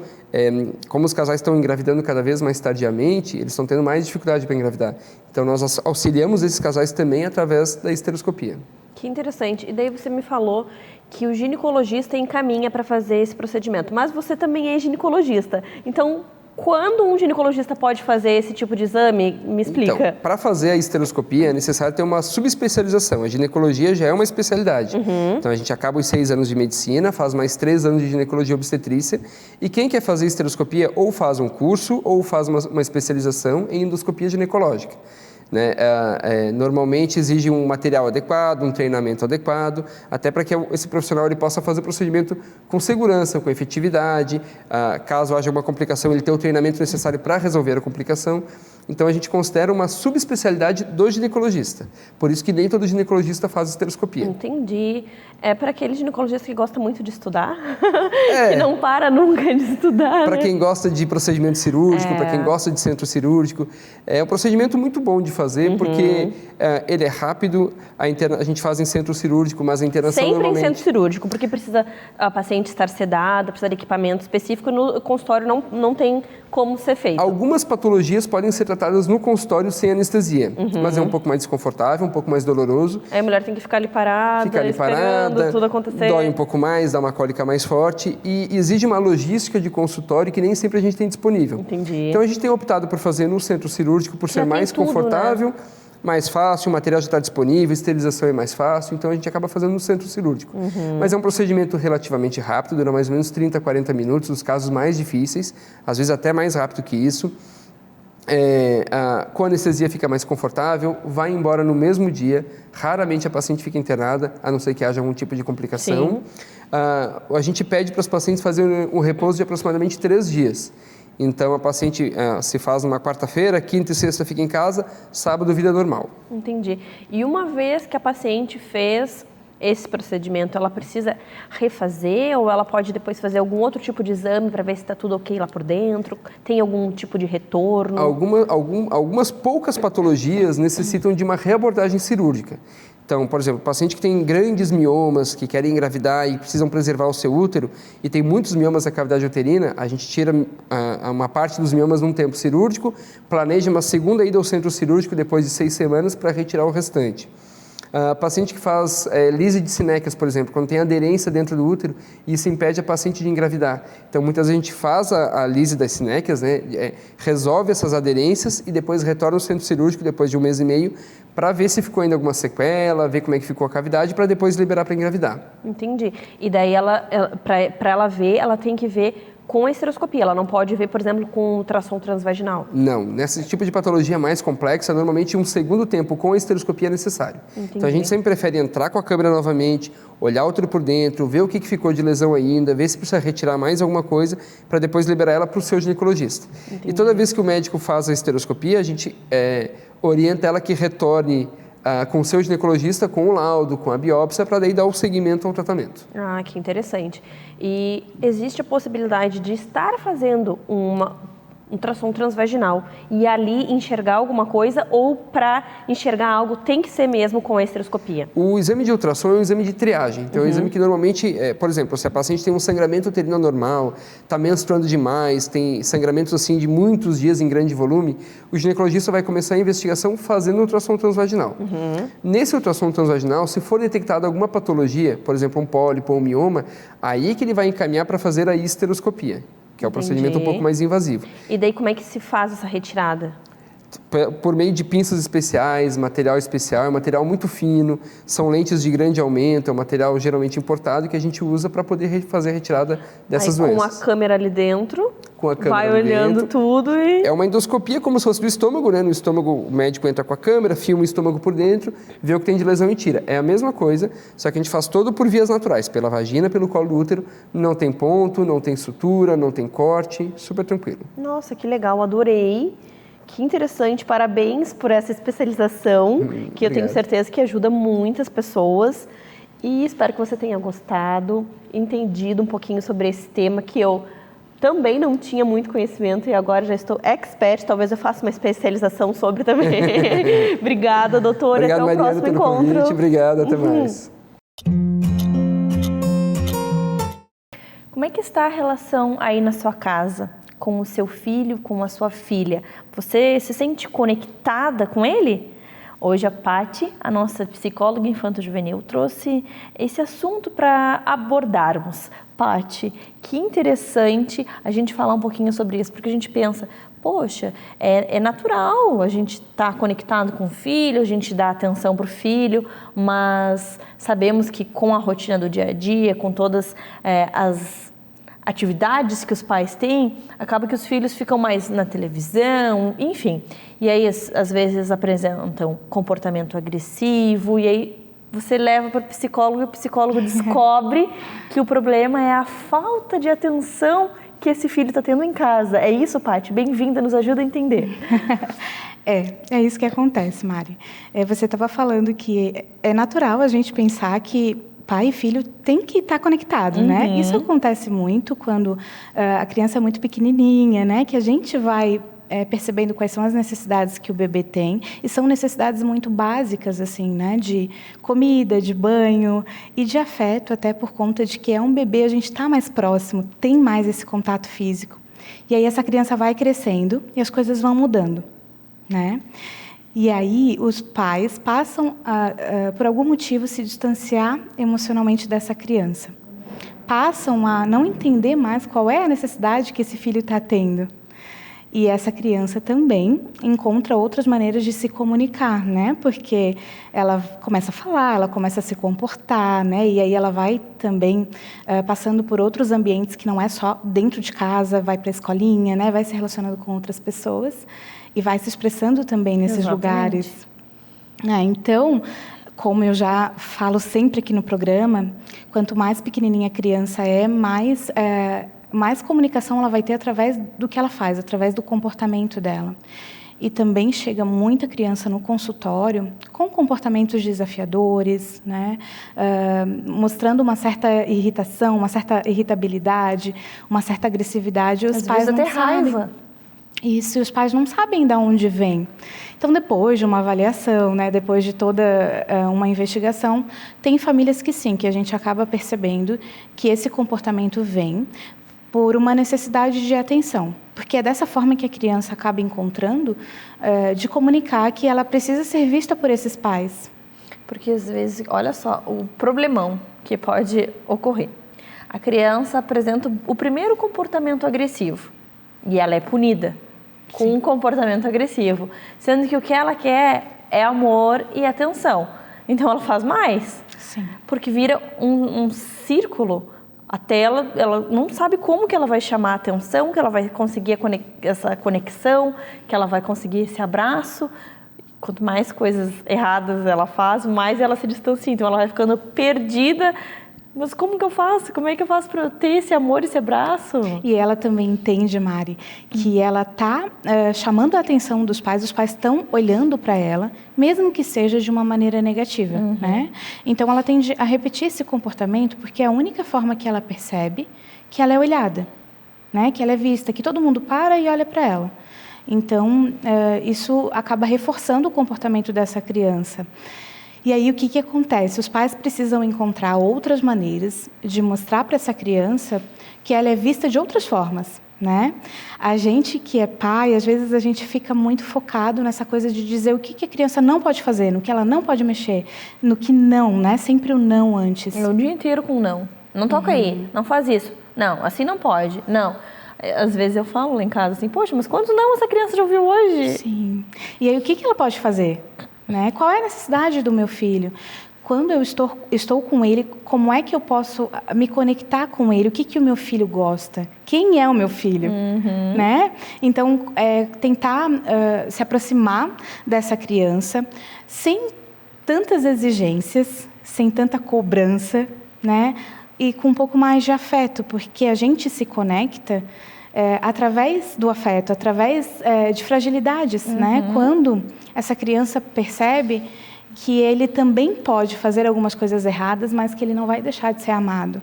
como os casais estão engravidando cada vez mais tardiamente, eles estão tendo mais dificuldade para engravidar. Então, nós auxiliamos esses casais também através da histeroscopia. Que interessante. E daí você me falou que o ginecologista encaminha para fazer esse procedimento, mas você também é ginecologista. Então, quando um ginecologista pode fazer esse tipo de exame? Me explica. Então, para fazer a histeroscopia é necessário ter uma subespecialização. A ginecologia já é uma especialidade. Então, a gente acaba os 6 anos de medicina, faz mais 3 anos de ginecologia obstetrícia e quem quer fazer histeroscopia ou faz um curso ou faz uma especialização em endoscopia ginecológica. Né? Normalmente exige um material adequado, um treinamento adequado, até para que esse profissional ele possa fazer o procedimento com segurança, com efetividade. Caso haja uma complicação, ele ter o treinamento necessário para resolver a complicação. Então, a gente considera uma subespecialidade do ginecologista. Por isso que nem todo ginecologista faz histeroscopia. Entendi. É para aquele ginecologista que gosta muito de estudar, que não para nunca de estudar. Para quem gosta de procedimento cirúrgico, para quem gosta de centro cirúrgico, é um procedimento muito bom de fazer, porque ele é rápido, a gente faz em centro cirúrgico, mas a internação sempre normalmente... em centro cirúrgico, porque precisa a paciente estar sedada, precisa de equipamento específico, no consultório não tem como ser feito. Algumas patologias podem ser tratadas no consultório sem anestesia, mas é um pouco mais desconfortável, um pouco mais doloroso. Aí a mulher tem que ficar ali parada, esperando tudo acontecer. Dói um pouco mais, dá uma cólica mais forte e exige uma logística de consultório que nem sempre a gente tem disponível. Entendi. Então a gente tem optado por fazer no centro cirúrgico, por ser mais confortável, né? Mais fácil, o material já está disponível, a esterilização é mais fácil, então a gente acaba fazendo no centro cirúrgico. Mas é um procedimento relativamente rápido, dura mais ou menos 30, 40 minutos, os casos mais difíceis, às vezes até mais rápido que isso. Com anestesia fica mais confortável, vai embora no mesmo dia, raramente a paciente fica internada, a não ser que haja algum tipo de complicação. A gente pede para os pacientes fazerem um repouso de aproximadamente 3 dias. Então, a paciente se faz numa quarta-feira, quinta e sexta fica em casa, sábado vida normal. Entendi. E uma vez que a paciente fez esse procedimento, ela precisa refazer ou ela pode depois fazer algum outro tipo de exame para ver se está tudo ok lá por dentro? Tem algum tipo de retorno? Algumas poucas patologias necessitam de uma reabordagem cirúrgica. Então, por exemplo, paciente que tem grandes miomas, que querem engravidar e precisam preservar o seu útero, e tem muitos miomas da cavidade uterina, a gente tira uma parte dos miomas num tempo cirúrgico, planeja uma segunda ida ao centro cirúrgico depois de 6 semanas para retirar o restante. Paciente que faz lise de sinéquias, por exemplo, quando tem aderência dentro do útero, e isso impede a paciente de engravidar. Então, muitas vezes a gente faz a lise das sinéquias, né, resolve essas aderências e depois retorna ao centro cirúrgico depois de 1 mês e meio para ver se ficou ainda alguma sequela, ver como é que ficou a cavidade, para depois liberar para engravidar. Entendi. E daí, para ela ver, ela tem que ver com a esteroscopia. Ela não pode ver, por exemplo, com ultrassom transvaginal? Não. Nesse tipo de patologia mais complexa, normalmente um segundo tempo com a esteroscopia é necessário. Entendi. Então, a gente sempre prefere entrar com a câmera novamente, olhar o útero por dentro, ver o que ficou de lesão ainda, ver se precisa retirar mais alguma coisa, para depois liberar ela para o seu ginecologista. Entendi. E toda vez que o médico faz a esteroscopia, a gente orienta ela que retorne com o seu ginecologista, com o laudo, com a biópsia, para daí dar o seguimento ao tratamento. Ah, que interessante. E existe a possibilidade de estar fazendo um ultrassom transvaginal e ali enxergar alguma coisa, ou para enxergar algo tem que ser mesmo com a esteroscopia? O exame de ultrassom é um exame de triagem. Então, é um exame que normalmente, por exemplo, se a paciente tem um sangramento uterino anormal, está menstruando demais, tem sangramentos assim de muitos dias em grande volume, o ginecologista vai começar a investigação fazendo ultrassom transvaginal. Nesse ultrassom transvaginal, se for detectada alguma patologia, por exemplo, um pólipo ou um mioma, aí que ele vai encaminhar para fazer a esteroscopia, que é o procedimento um pouco mais invasivo. E daí como é que se faz essa retirada? Por meio de pinças especiais, material especial, é um material muito fino, são lentes de grande aumento, é um material geralmente importado que a gente usa para poder fazer a retirada dessas doenças. Com a câmera ali dentro, com a câmera vai olhando dentro. tudo e... É uma endoscopia como se fosse do estômago, né? No estômago o médico entra com a câmera, filma o estômago por dentro, vê o que tem de lesão e tira. É a mesma coisa, só que a gente faz todo por vias naturais, pela vagina, pelo colo do útero, não tem ponto, não tem sutura, não tem corte, super tranquilo. Nossa, que legal, adorei. Que interessante, parabéns por essa especialização, que eu tenho certeza que ajuda muitas pessoas. E espero que você tenha gostado, entendido um pouquinho sobre esse tema que eu também não tinha muito conhecimento e agora já estou expert. Talvez eu faça uma especialização sobre também. Obrigada, doutora. Obrigado, até o Mariana, próximo pelo encontro. convite. Obrigado, até mais. Como é que está a relação aí na sua casa? Com o seu filho, com a sua filha? Você se sente conectada com ele? Hoje a Paty, a nossa psicóloga infanto-juvenil, trouxe esse assunto para abordarmos. Paty, que interessante a gente falar um pouquinho sobre isso, porque a gente pensa, poxa, é natural a gente estar conectado com o filho, a gente dá atenção para o filho, mas sabemos que com a rotina do dia a dia, com todas as atividades que os pais têm, acaba que os filhos ficam mais na televisão, enfim. E aí, às vezes, apresentam comportamento agressivo, e aí você leva para o psicólogo e o psicólogo descobre que o problema é a falta de atenção que esse filho está tendo em casa. É isso, Paty? Bem-vinda, nos ajuda a entender. É isso que acontece, Mari. Você estava falando que é natural a gente pensar que pai e filho tem que estar conectado, né? Isso acontece muito quando a criança é muito pequenininha, né? Que a gente vai percebendo quais são as necessidades que o bebê tem, e são necessidades muito básicas, assim, né? De comida, de banho e de afeto, até por conta de que é um bebê, a gente está mais próximo, tem mais esse contato físico. E aí essa criança vai crescendo e as coisas vão mudando, né? E aí os pais passam por algum motivo, se distanciar emocionalmente dessa criança. Passam a não entender mais qual é a necessidade que esse filho está tendo. E essa criança também encontra outras maneiras de se comunicar, né? Porque ela começa a falar, ela começa a se comportar, né? E aí ela vai também passando por outros ambientes que não é só dentro de casa, vai para a escolinha, né? Vai se relacionando com outras pessoas e vai se expressando também nesses lugares. Então, como eu já falo sempre aqui no programa, quanto mais pequenininha a criança é, mais comunicação ela vai ter através do que ela faz, através do comportamento dela. e também chega muita criança no consultório com comportamentos desafiadores, né? Mostrando uma certa irritação, uma certa irritabilidade, uma certa agressividade. Os pais vezes não até sabem. raiva. Isso, e os pais não sabem de onde vem. Então, depois de uma avaliação, né, depois de toda uma investigação, tem famílias que sim, que a gente acaba percebendo que esse comportamento vem por uma necessidade de atenção. Porque é dessa forma que a criança acaba encontrando de comunicar que ela precisa ser vista por esses pais. Porque às vezes, olha só, o problemão que pode ocorrer. A criança apresenta o primeiro comportamento agressivo e ela é punida com um comportamento agressivo, sendo que o que ela quer é amor e atenção. Então ela faz mais, Sim. porque vira um círculo. Até ela não sabe como que ela vai chamar a atenção, que ela vai conseguir essa conexão, que ela vai conseguir esse abraço. Quanto mais coisas erradas ela faz, mais ela se distancia. Então ela vai ficando perdida. Mas como que eu faço? Como é que eu faço para ter esse amor, esse abraço? E ela também entende, Mari, que ela está chamando a atenção dos pais, os pais estão olhando para ela, mesmo que seja de uma maneira negativa, né? Então ela tende a repetir esse comportamento porque é a única forma que ela percebe que ela é olhada, né? Que ela é vista, que todo mundo para e olha para ela. Então, isso acaba reforçando o comportamento dessa criança. E aí, o que acontece? Os pais precisam encontrar outras maneiras de mostrar para essa criança que ela é vista de outras formas, né? A gente que é pai, às vezes a gente fica muito focado nessa coisa de dizer o que a criança não pode fazer, no que ela não pode mexer, no que não, né? Sempre o não antes. O dia inteiro com não. Não toca aí, não faz isso. Não, assim não pode, não. Às vezes eu falo lá em casa assim, poxa, mas quantos não essa criança já ouviu hoje? Sim. E aí, o que ela pode fazer? Né? Qual é a necessidade do meu filho? Quando eu estou com ele, como é que eu posso me conectar com ele? O que o meu filho gosta? Quem é o meu filho? Né? Então, tentar se aproximar dessa criança sem tantas exigências, sem tanta cobrança, né? E com um pouco mais de afeto, porque a gente se conecta através do afeto, através de fragilidades, né? Quando essa criança percebe que ele também pode fazer algumas coisas erradas, mas que ele não vai deixar de ser amado,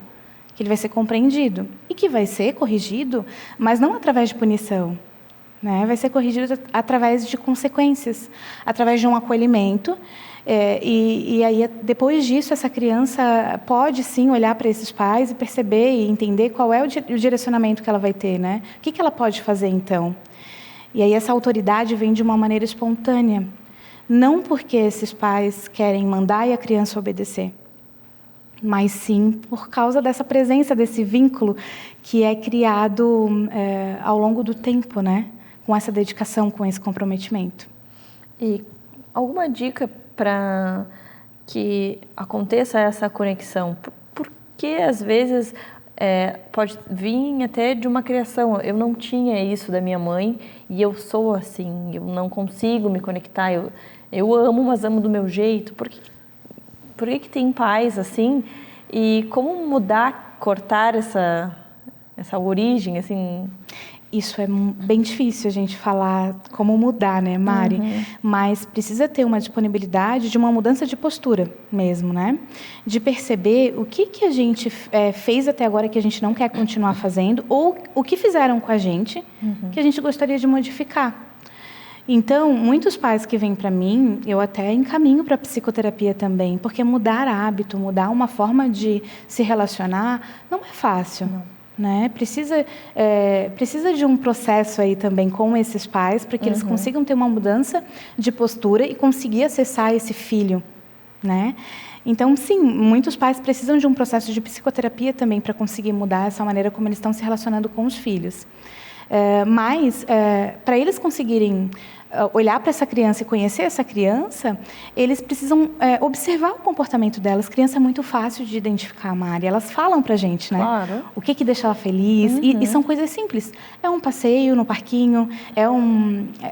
que ele vai ser compreendido e que vai ser corrigido, mas não através de punição, né? Vai ser corrigido através de consequências, através de um acolhimento. E aí, depois disso, essa criança pode, sim, olhar para esses pais e perceber e entender qual é o direcionamento que ela vai ter, né? O que ela pode fazer, então? E aí, essa autoridade vem de uma maneira espontânea. Não porque esses pais querem mandar e a criança obedecer, mas sim por causa dessa presença, desse vínculo que é criado ao longo do tempo, né? Com essa dedicação, com esse comprometimento. E alguma dica para que aconteça essa conexão? Porque às vezes pode vir até de uma criação. Eu não tinha isso da minha mãe e eu sou assim, eu não consigo me conectar. Eu amo, mas amo do meu jeito. Por que tem pais assim? E como mudar, cortar essa origem, assim? Isso é bem difícil a gente falar como mudar, né, Mari? Mas precisa ter uma disponibilidade de uma mudança de postura mesmo, né? De perceber o que a gente fez até agora que a gente não quer continuar fazendo ou o que fizeram com a gente que a gente gostaria de modificar. Então, muitos pais que vêm para mim, eu até encaminho para a psicoterapia também, porque mudar hábito, mudar uma forma de se relacionar, não é fácil. Não. Né? Precisa de um processo aí também com esses pais para que eles consigam ter uma mudança de postura e conseguir acessar esse filho, né? Então, sim, muitos pais precisam de um processo de psicoterapia também para conseguir mudar essa maneira como eles estão se relacionando com os filhos. Mas, para eles conseguirem olhar para essa criança e conhecer essa criança, eles precisam observar o comportamento delas. Criança é muito fácil de identificar, Mari. Elas falam para a gente, né? Claro. O que deixa ela feliz. E são coisas simples. É um passeio no parquinho,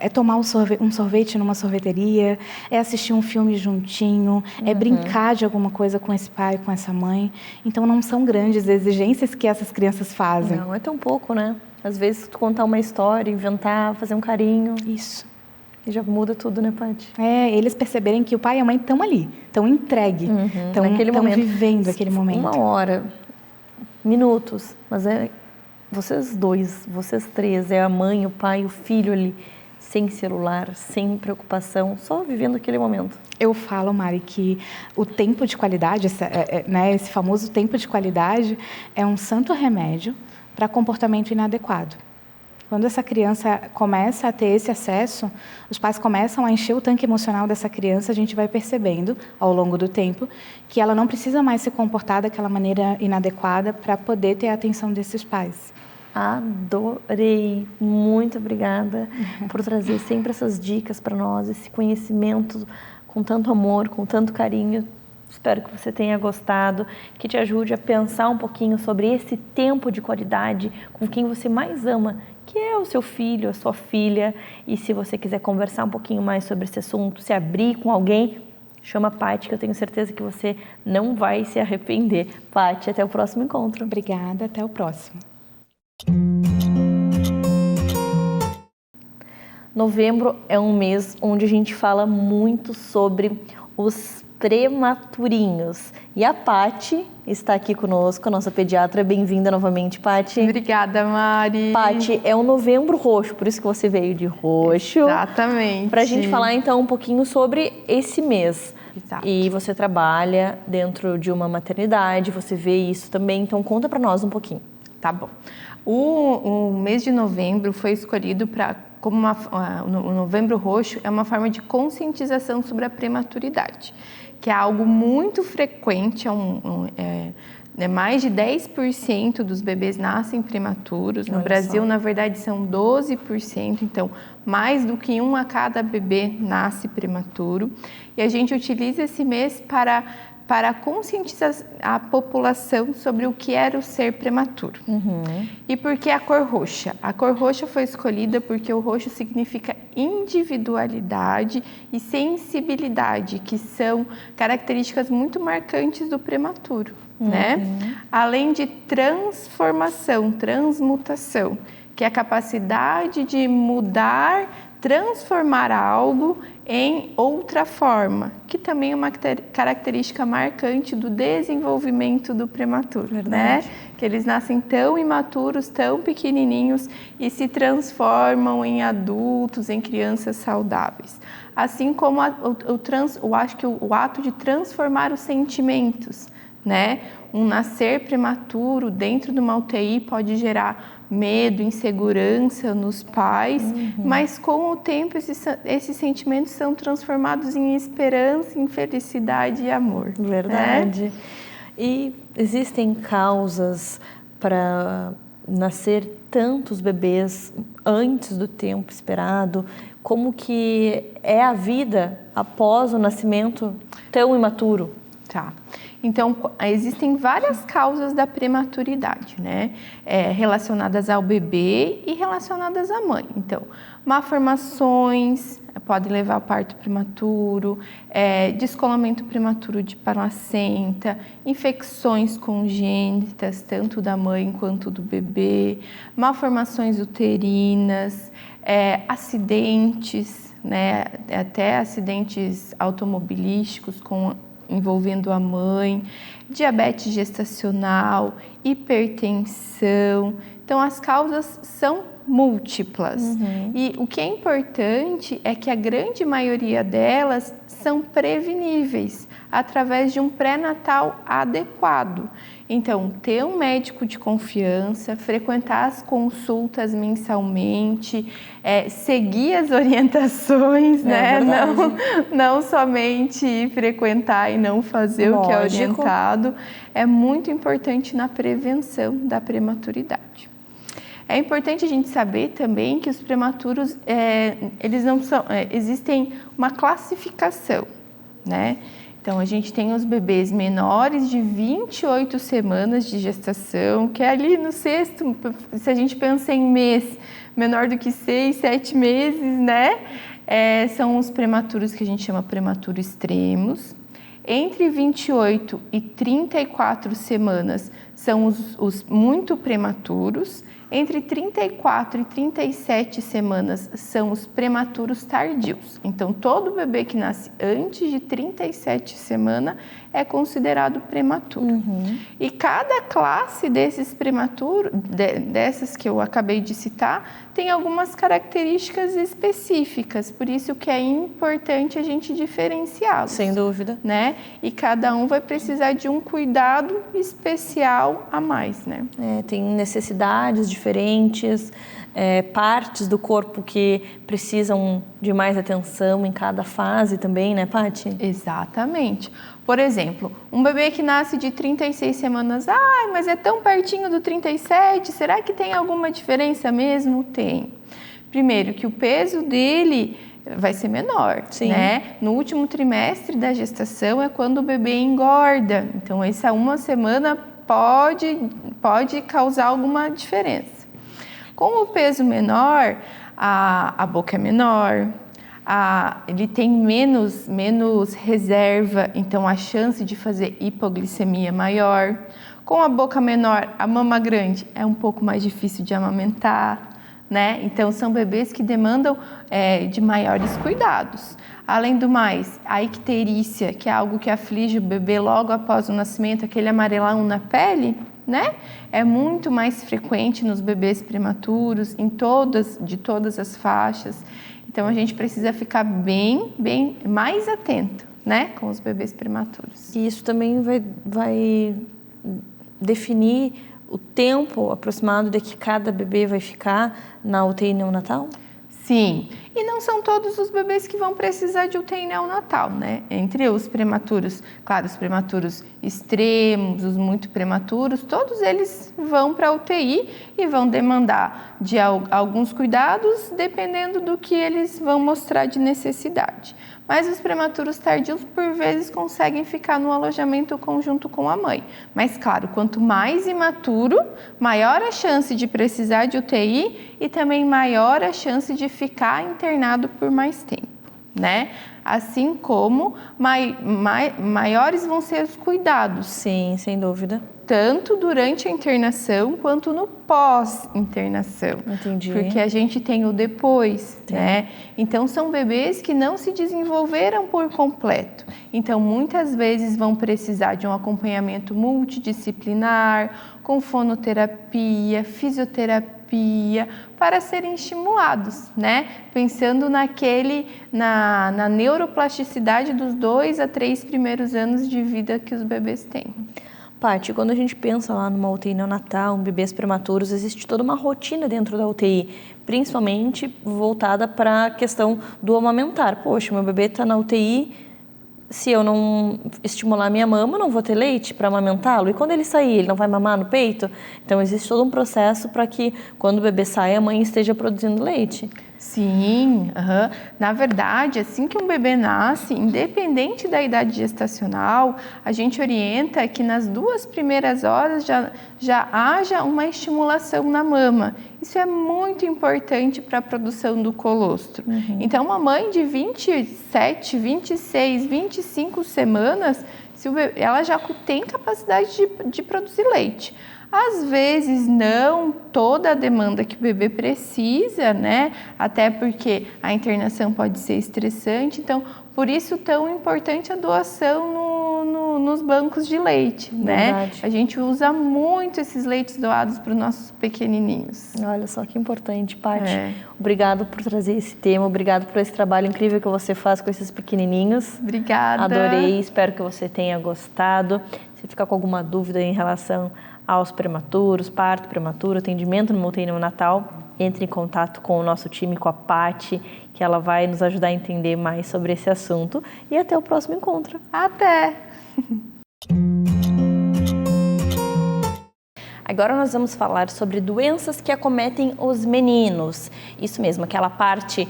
é tomar um sorvete numa sorveteria, é assistir um filme juntinho, é brincar de alguma coisa com esse pai, com essa mãe. Então, não são grandes exigências que essas crianças fazem. Não, é tão pouco, né? Às vezes, contar uma história, inventar, fazer um carinho. Isso. E já muda tudo, né, Paty? Eles perceberem que o pai e a mãe estão ali, estão entregue, estão vivendo aquele momento. 1 hora, minutos, mas é vocês dois, vocês três, é a mãe, o pai, o filho ali, sem celular, sem preocupação, só vivendo aquele momento. Eu falo, Mari, que o tempo de qualidade, esse famoso tempo de qualidade, é um santo remédio para comportamento inadequado. Quando essa criança começa a ter esse acesso, os pais começam a encher o tanque emocional dessa criança, a gente vai percebendo, ao longo do tempo, que ela não precisa mais se comportar daquela maneira inadequada para poder ter a atenção desses pais. Adorei! Muito obrigada por trazer sempre essas dicas para nós, esse conhecimento com tanto amor, com tanto carinho. Espero que você tenha gostado, que te ajude a pensar um pouquinho sobre esse tempo de qualidade com quem você mais ama, que é o seu filho, a sua filha. E se você quiser conversar um pouquinho mais sobre esse assunto, se abrir com alguém, chama a Paty, que eu tenho certeza que você não vai se arrepender. Paty, até o próximo encontro. Obrigada, até o próximo. Novembro é um mês onde a gente fala muito sobre os prematurinhos. E a Paty está aqui conosco, a nossa pediatra. Bem-vinda novamente, Paty. Obrigada, Mari. Paty, é o Novembro Roxo, por isso que você veio de roxo. Exatamente. Para a gente falar então um pouquinho sobre esse mês. Exato. E você trabalha dentro de uma maternidade, você vê isso também, então conta para nós um pouquinho. Tá bom. O mês de novembro foi escolhido como o Novembro Roxo é uma forma de conscientização sobre a prematuridade, que é algo muito frequente, mais de 10% dos bebês nascem prematuros. No Brasil, na verdade, são 12%, então mais do que 1 a cada bebê nasce prematuro. E a gente utiliza esse mês para conscientizar a população sobre o que era o ser prematuro. E por que a cor roxa? A cor roxa foi escolhida porque o roxo significa individualidade e sensibilidade, que são características muito marcantes do prematuro, né? Além de transformação, transmutação, que é a capacidade de mudar, transformar algo em outra forma, que também é uma característica marcante do desenvolvimento do prematuro, né? Que eles nascem tão imaturos, tão pequenininhos e se transformam em adultos, em crianças saudáveis. Assim como o ato de transformar os sentimentos, né? Um nascer prematuro dentro de uma UTI pode gerar medo, insegurança nos pais, mas com o tempo esses sentimentos são transformados em esperança, em felicidade e amor. Verdade. Né? E existem causas para nascer tantos bebês antes do tempo esperado? Como que é a vida após o nascimento tão imaturo? Tá. Então, existem várias causas da prematuridade, né? Relacionadas ao bebê e relacionadas à mãe. Então, malformações podem levar ao parto prematuro, descolamento prematuro de placenta, infecções congênitas, tanto da mãe quanto do bebê, malformações uterinas, acidentes, né? Até acidentes automobilísticos envolvendo a mãe, diabetes gestacional, hipertensão. Então, as causas são múltiplas. E o que é importante é que a grande maioria delas são preveníveis através de um pré-natal adequado. Então, ter um médico de confiança, frequentar as consultas mensalmente, seguir as orientações, né? Não somente frequentar e não fazer o que é orientado. É muito importante na prevenção da prematuridade. É importante a gente saber também que os prematuros, eles não são, existem uma classificação, né? Então, a gente tem os bebês menores de 28 semanas de gestação, que é ali no sexto, se a gente pensa em mês, menor do que 6, 7 meses, né? São os prematuros que a gente chama prematuro extremos. Entre 28 e 34 semanas são os muito prematuros. Entre 34 e 37 semanas são os prematuros tardios. Então, todo bebê que nasce antes de 37 semanas é considerado prematuro. E cada classe desses prematuros, dessas que eu acabei de citar, tem algumas características específicas. Por isso que é importante a gente diferenciá-los. Sem dúvida. Né? E cada um vai precisar de um cuidado especial a mais, né? Tem necessidades diferentes, partes do corpo que precisam de mais atenção em cada fase também, né, Paty? Exatamente. Por exemplo, um bebê que nasce de 36 semanas, mas é tão pertinho do 37, será que tem alguma diferença mesmo? Tem. Primeiro, que o peso dele vai ser menor, né? No último trimestre da gestação é quando o bebê engorda. Então, essa uma semana pode causar alguma diferença. Com o peso menor, a boca é menor, ele tem menos reserva, então a chance de fazer hipoglicemia é maior. Com a boca menor, a mama grande é um pouco mais difícil de amamentar, né? Então, são bebês que demandam de maiores cuidados. Além do mais, a icterícia, que é algo que aflige o bebê logo após o nascimento, aquele amarelão na pele, né? É muito mais frequente nos bebês prematuros, de todas as faixas. Então, a gente precisa ficar bem mais atento, né? Com os bebês prematuros. E isso também vai definir o tempo aproximado de que cada bebê vai ficar na UTI neonatal? Sim, e não são todos os bebês que vão precisar de UTI neonatal, né? Entre os prematuros, claro, os prematuros extremos, os muito prematuros, todos eles vão para a UTI e vão demandar de alguns cuidados, dependendo do que eles vão mostrar de necessidade. Mas os prematuros tardios, por vezes, conseguem ficar no alojamento conjunto com a mãe. Mas, claro, quanto mais imaturo, maior a chance de precisar de UTI e também maior a chance de ficar internado por mais tempo, né? Assim como maiores vão ser os cuidados. Sim, sem dúvida. Tanto durante a internação quanto no pós-internação. Entendi. Porque a gente tem o depois, né? Então, são bebês que não se desenvolveram por completo. Então, muitas vezes vão precisar de um acompanhamento multidisciplinar, com fonoterapia, fisioterapia, para serem estimulados, né? Pensando na neuroplasticidade dos 2 a 3 primeiros anos de vida que os bebês têm. Paty, quando a gente pensa lá numa UTI neonatal, em bebês prematuros, existe toda uma rotina dentro da UTI, principalmente voltada para a questão do amamentar. Poxa, meu bebê está na UTI, se eu não estimular minha mama, não vou ter leite para amamentá-lo. E quando ele sair, ele não vai mamar no peito? Então, existe todo um processo para que, quando o bebê sai, a mãe esteja produzindo leite. Sim, na verdade, assim que um bebê nasce, independente da idade gestacional, a gente orienta que nas 2 primeiras horas já haja uma estimulação na mama. Isso é muito importante para a produção do colostro. Então, uma mãe de 27, 26, 25 semanas, ela já tem capacidade de produzir leite. Às vezes, não toda a demanda que o bebê precisa, né? Até porque a internação pode ser estressante. Então, por isso, tão importante a doação nos bancos de leite, né? A gente usa muito esses leites doados para os nossos pequenininhos. Olha só que importante, Paty. Obrigado por trazer esse tema, obrigado por esse trabalho incrível que você faz com esses pequenininhos. Obrigada. Adorei, espero que você tenha gostado. Se ficar com alguma dúvida em relação aos prematuros, parto prematuro, atendimento no UTI neonatal, entre em contato com o nosso time, com a Paty, que ela vai nos ajudar a entender mais sobre esse assunto. E até o próximo encontro. Até! Agora nós vamos falar sobre doenças que acometem os meninos. Isso mesmo, aquela parte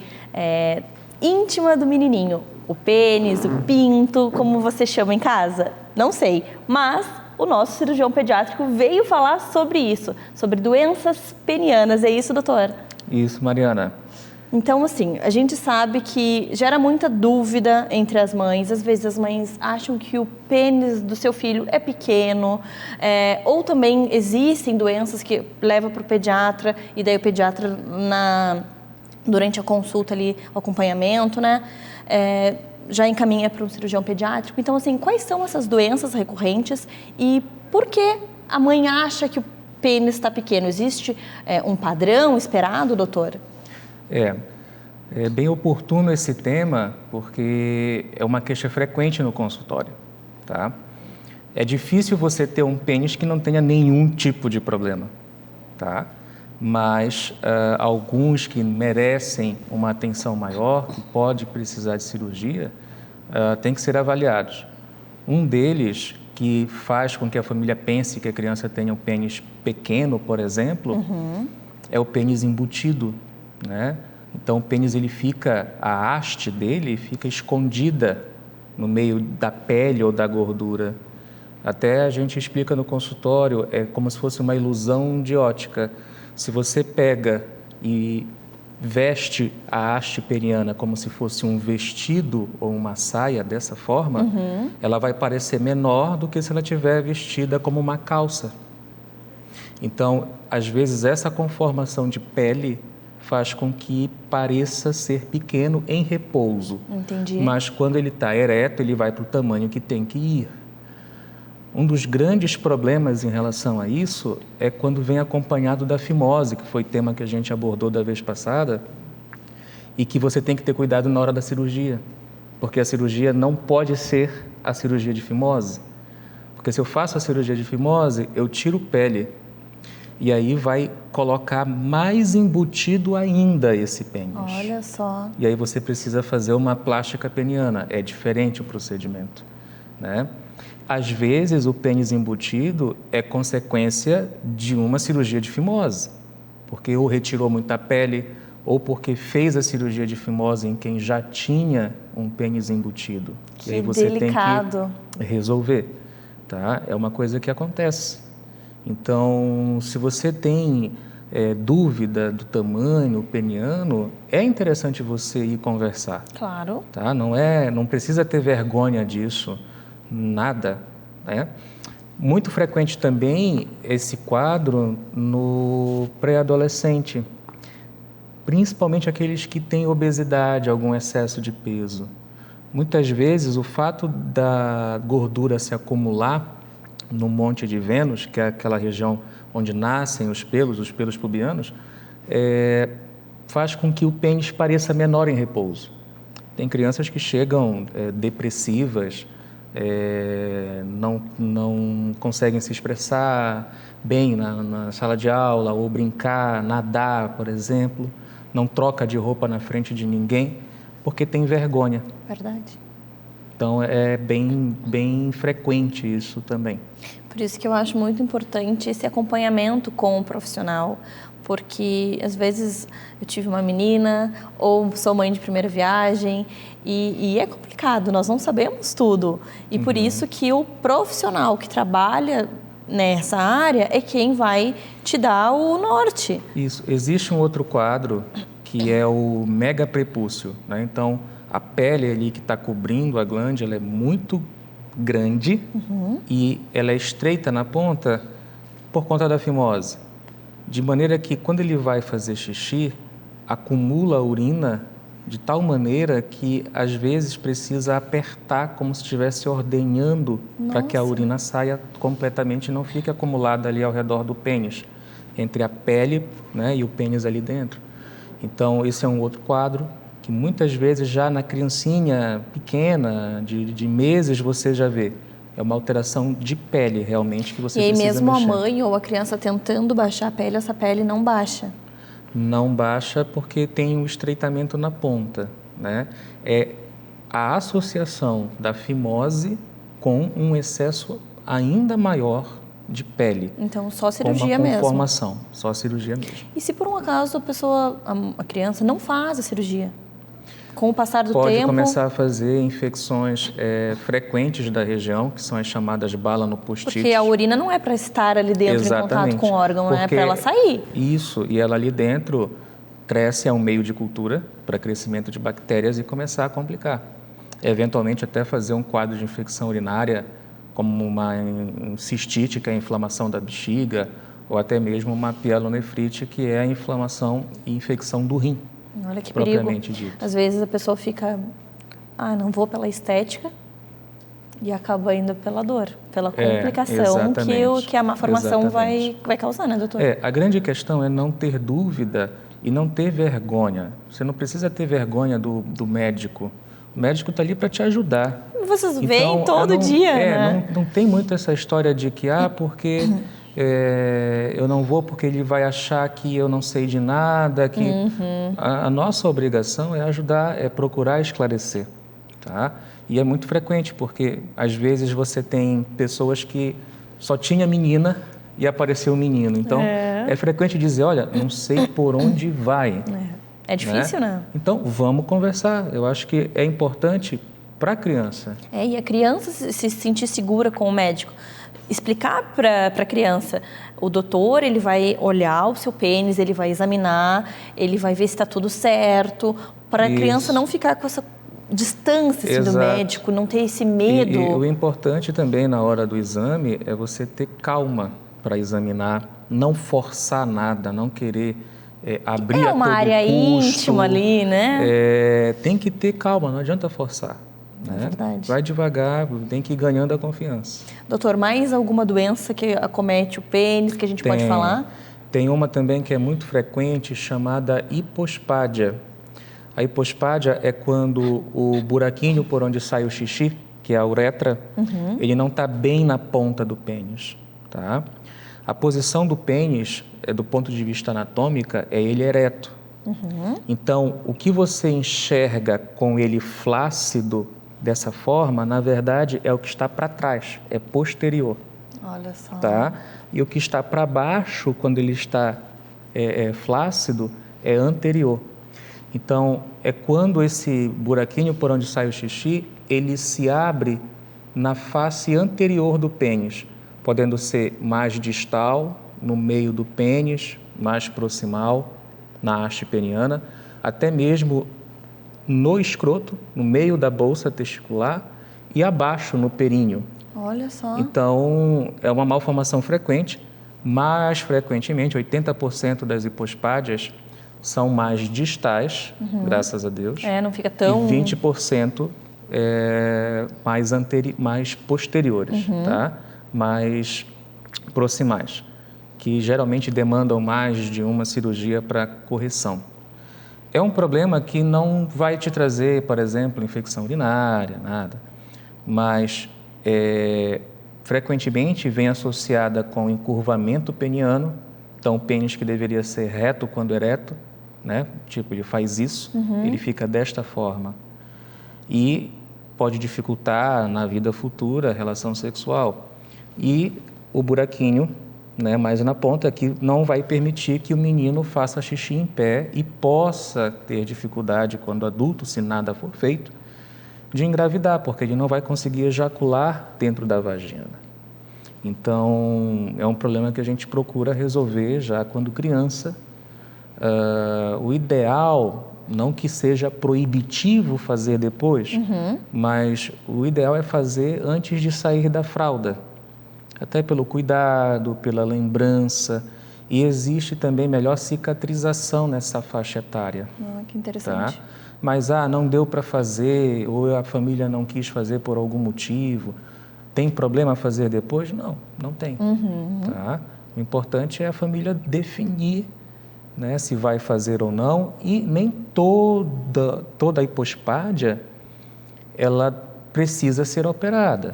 íntima do menininho. O pênis, o pinto, como você chama em casa? Não sei, mas o nosso cirurgião pediátrico veio falar sobre isso, sobre doenças penianas. É isso, doutor? Isso, Mariana. Então, assim, a gente sabe que gera muita dúvida entre as mães. Às vezes as mães acham que o pênis do seu filho é pequeno, ou também existem doenças que levam para o pediatra e daí o pediatra, durante a consulta ali, o acompanhamento, né, já encaminha para um cirurgião pediátrico. Então, assim, quais são essas doenças recorrentes e por que a mãe acha que o pênis está pequeno? Existe um padrão esperado, doutor? É bem oportuno esse tema, porque é uma queixa frequente no consultório, tá? É difícil você ter um pênis que não tenha nenhum tipo de problema, tá? Mas alguns que merecem uma atenção maior, que pode precisar de cirurgia, tem que ser avaliados. Um deles, que faz com que a família pense que a criança tenha um pênis pequeno, por exemplo, é o pênis embutido, né? Então o pênis, a haste dele fica escondida no meio da pele ou da gordura. Até a gente explica no consultório, é como se fosse uma ilusão de ótica. Se você pega e veste a haste peniana como se fosse um vestido ou uma saia dessa forma, ela vai parecer menor do que se ela estiver vestida como uma calça. Então, às vezes, essa conformação de pele faz com que pareça ser pequeno em repouso. Entendi. Mas quando ele está ereto, ele vai para o tamanho que tem que ir. Um dos grandes problemas em relação a isso é quando vem acompanhado da fimose, que foi tema que a gente abordou da vez passada, e que você tem que ter cuidado na hora da cirurgia, porque a cirurgia não pode ser a cirurgia de fimose. Porque se eu faço a cirurgia de fimose, eu tiro pele, e aí vai colocar mais embutido ainda esse pênis. Olha só. E aí você precisa fazer uma plástica peniana, é diferente o procedimento, né? Às vezes, o pênis embutido é consequência de uma cirurgia de fimose, porque ou retirou muita pele, ou porque fez a cirurgia de fimose em quem já tinha um pênis embutido. Que e aí você delicado. tem que resolver, tá? É uma coisa que acontece. Então, se você tem dúvida do tamanho peniano, é interessante você ir conversar. Claro. Tá? Não precisa ter vergonha disso. Nada, né? Muito frequente também esse quadro no pré-adolescente, principalmente aqueles que têm obesidade, algum excesso de peso. Muitas vezes o fato da gordura se acumular no Monte de Vênus, que é aquela região onde nascem os pelos pubianos, faz com que o pênis pareça menor em repouso. Tem crianças que chegam depressivas, não conseguem se expressar bem na sala de aula, ou brincar, nadar, por exemplo, não troca de roupa na frente de ninguém, porque tem vergonha. Verdade. Então, é bem frequente isso também. Por isso que eu acho muito importante esse acompanhamento com o profissional, porque às vezes eu tive uma menina ou sou mãe de primeira viagem e é complicado, nós não sabemos tudo. E por isso que o profissional que trabalha nessa área é quem vai te dar o norte. Isso. Existe um outro quadro que é o megaprepúcio, né? Então, a pele ali que está cobrindo a glândula, ela é muito grande e ela é estreita na ponta por conta da fimose. De maneira que, quando ele vai fazer xixi, acumula a urina de tal maneira que, às vezes, precisa apertar como se estivesse ordenhando para que a urina saia completamente e não fique acumulada ali ao redor do pênis, entre a pele, né, e o pênis ali dentro. Então, esse é um outro quadro que, muitas vezes, já na criancinha pequena, de meses, você já vê. É uma alteração de pele, realmente, que você precisa mexer. E aí mesmo a mãe ou a criança tentando baixar a pele, essa pele não baixa? Não baixa porque tem um estreitamento na ponta, né? É a associação da fimose com um excesso ainda maior de pele. Então, só cirurgia mesmo. mesmo? Conformação, só cirurgia mesmo. E se por um acaso a criança não faz a cirurgia? Com o passar do tempo... Pode começar a fazer infecções frequentes da região, que são as chamadas balanopostites. Porque a urina não é para estar ali dentro em contato com o órgão, é para ela sair. Isso, e ela ali dentro cresce a um meio de cultura para crescimento de bactérias e começar a complicar. Eventualmente até fazer um quadro de infecção urinária, como uma cistite, que é a inflamação da bexiga, ou até mesmo uma pielonefrite, que é a inflamação e infecção do rim. Olha que propriamente perigo. dito. Às vezes a pessoa fica, não vou pela estética, e acaba indo pela dor, pela complicação que a má formação vai causar, né, doutor? A grande questão é não ter dúvida e não ter vergonha. Você não precisa ter vergonha do médico. O médico está ali para te ajudar. Vocês veem todo dia, né? Não tem muito essa história de que, porque eu não vou porque ele vai achar que eu não sei de nada. Que a nossa obrigação é ajudar, é procurar esclarecer, tá? E é muito frequente, porque às vezes você tem pessoas que só tinha menina e apareceu menino. Então, é frequente dizer, olha, não sei por onde vai. É difícil, né? Então, vamos conversar. Eu acho que é importante para a criança. E a criança se sentir segura com o médico. Explicar para a criança, o doutor, ele vai olhar o seu pênis, ele vai examinar, ele vai ver se está tudo certo, para a criança não ficar com essa distância do médico, não ter esse medo. E o importante também na hora do exame é você ter calma para examinar, não forçar nada, não querer abrir a todo custo. É uma área íntima ali, né? Tem que ter calma, não adianta forçar. É verdade. Vai devagar, tem que ir ganhando a confiança. Doutor, mais alguma doença que acomete o pênis que a gente pode falar? Tem uma também que é muito frequente, chamada hipospádia. A hipospádia é quando o buraquinho por onde sai o xixi, que é a uretra, ele não está bem na ponta do pênis, tá? A posição do pênis, do ponto de vista anatômico, é ele ereto. Então, o que você enxerga com ele flácido dessa forma, na verdade, é o que está para trás, é posterior. Olha só. Tá? E o que está para baixo, quando ele está flácido, é anterior. Então, é quando esse buraquinho por onde sai o xixi, ele se abre na face anterior do pênis, podendo ser mais distal, no meio do pênis, mais proximal, na haste peniana, até mesmo no escroto, no meio da bolsa testicular e abaixo no períneo. Olha só. Então, é uma malformação frequente, mais frequentemente, 80% das hipospádias são mais distais, graças a Deus. Não fica tão... E 20% mais posteriores, tá? Mais proximais, que geralmente demandam mais de uma cirurgia para correção. É um problema que não vai te trazer, por exemplo, infecção urinária, nada, mas frequentemente vem associada com encurvamento peniano, então o pênis que deveria ser reto quando ereto, né? Tipo, ele faz isso, ele fica desta forma e pode dificultar na vida futura a relação sexual. E o buraquinho, né, mais na ponta, que não vai permitir que o menino faça xixi em pé e possa ter dificuldade, quando adulto, se nada for feito, de engravidar, porque ele não vai conseguir ejacular dentro da vagina. Então, é um problema que a gente procura resolver já quando criança. O ideal, não que seja proibitivo fazer depois, mas o ideal é fazer antes de sair da fralda, até pelo cuidado, pela lembrança, e existe também melhor cicatrização nessa faixa etária. Que interessante. Tá? Mas, não deu para fazer, ou a família não quis fazer por algum motivo, tem problema fazer depois? Não, não tem. Tá? O importante é a família definir, né, se vai fazer ou não, e nem toda a hipospádia, ela precisa ser operada.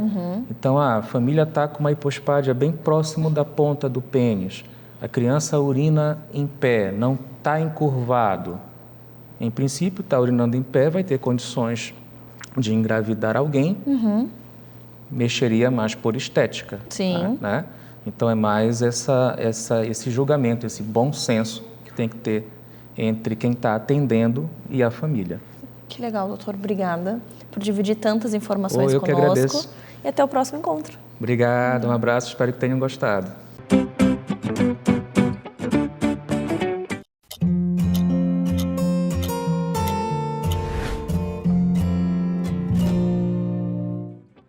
Então, a família está com uma hipospádia bem próximo da ponta do pênis, a criança urina em pé, não está encurvado. Em princípio, está urinando em pé, vai ter condições de engravidar alguém, mexeria mais por estética. Sim. Né? Então, é mais esse julgamento, esse bom senso que tem que ter entre quem está atendendo e a família. Que legal, doutor. Obrigada por dividir tantas informações eu conosco. Que agradeço. E até o próximo encontro. Obrigado, um abraço, espero que tenham gostado.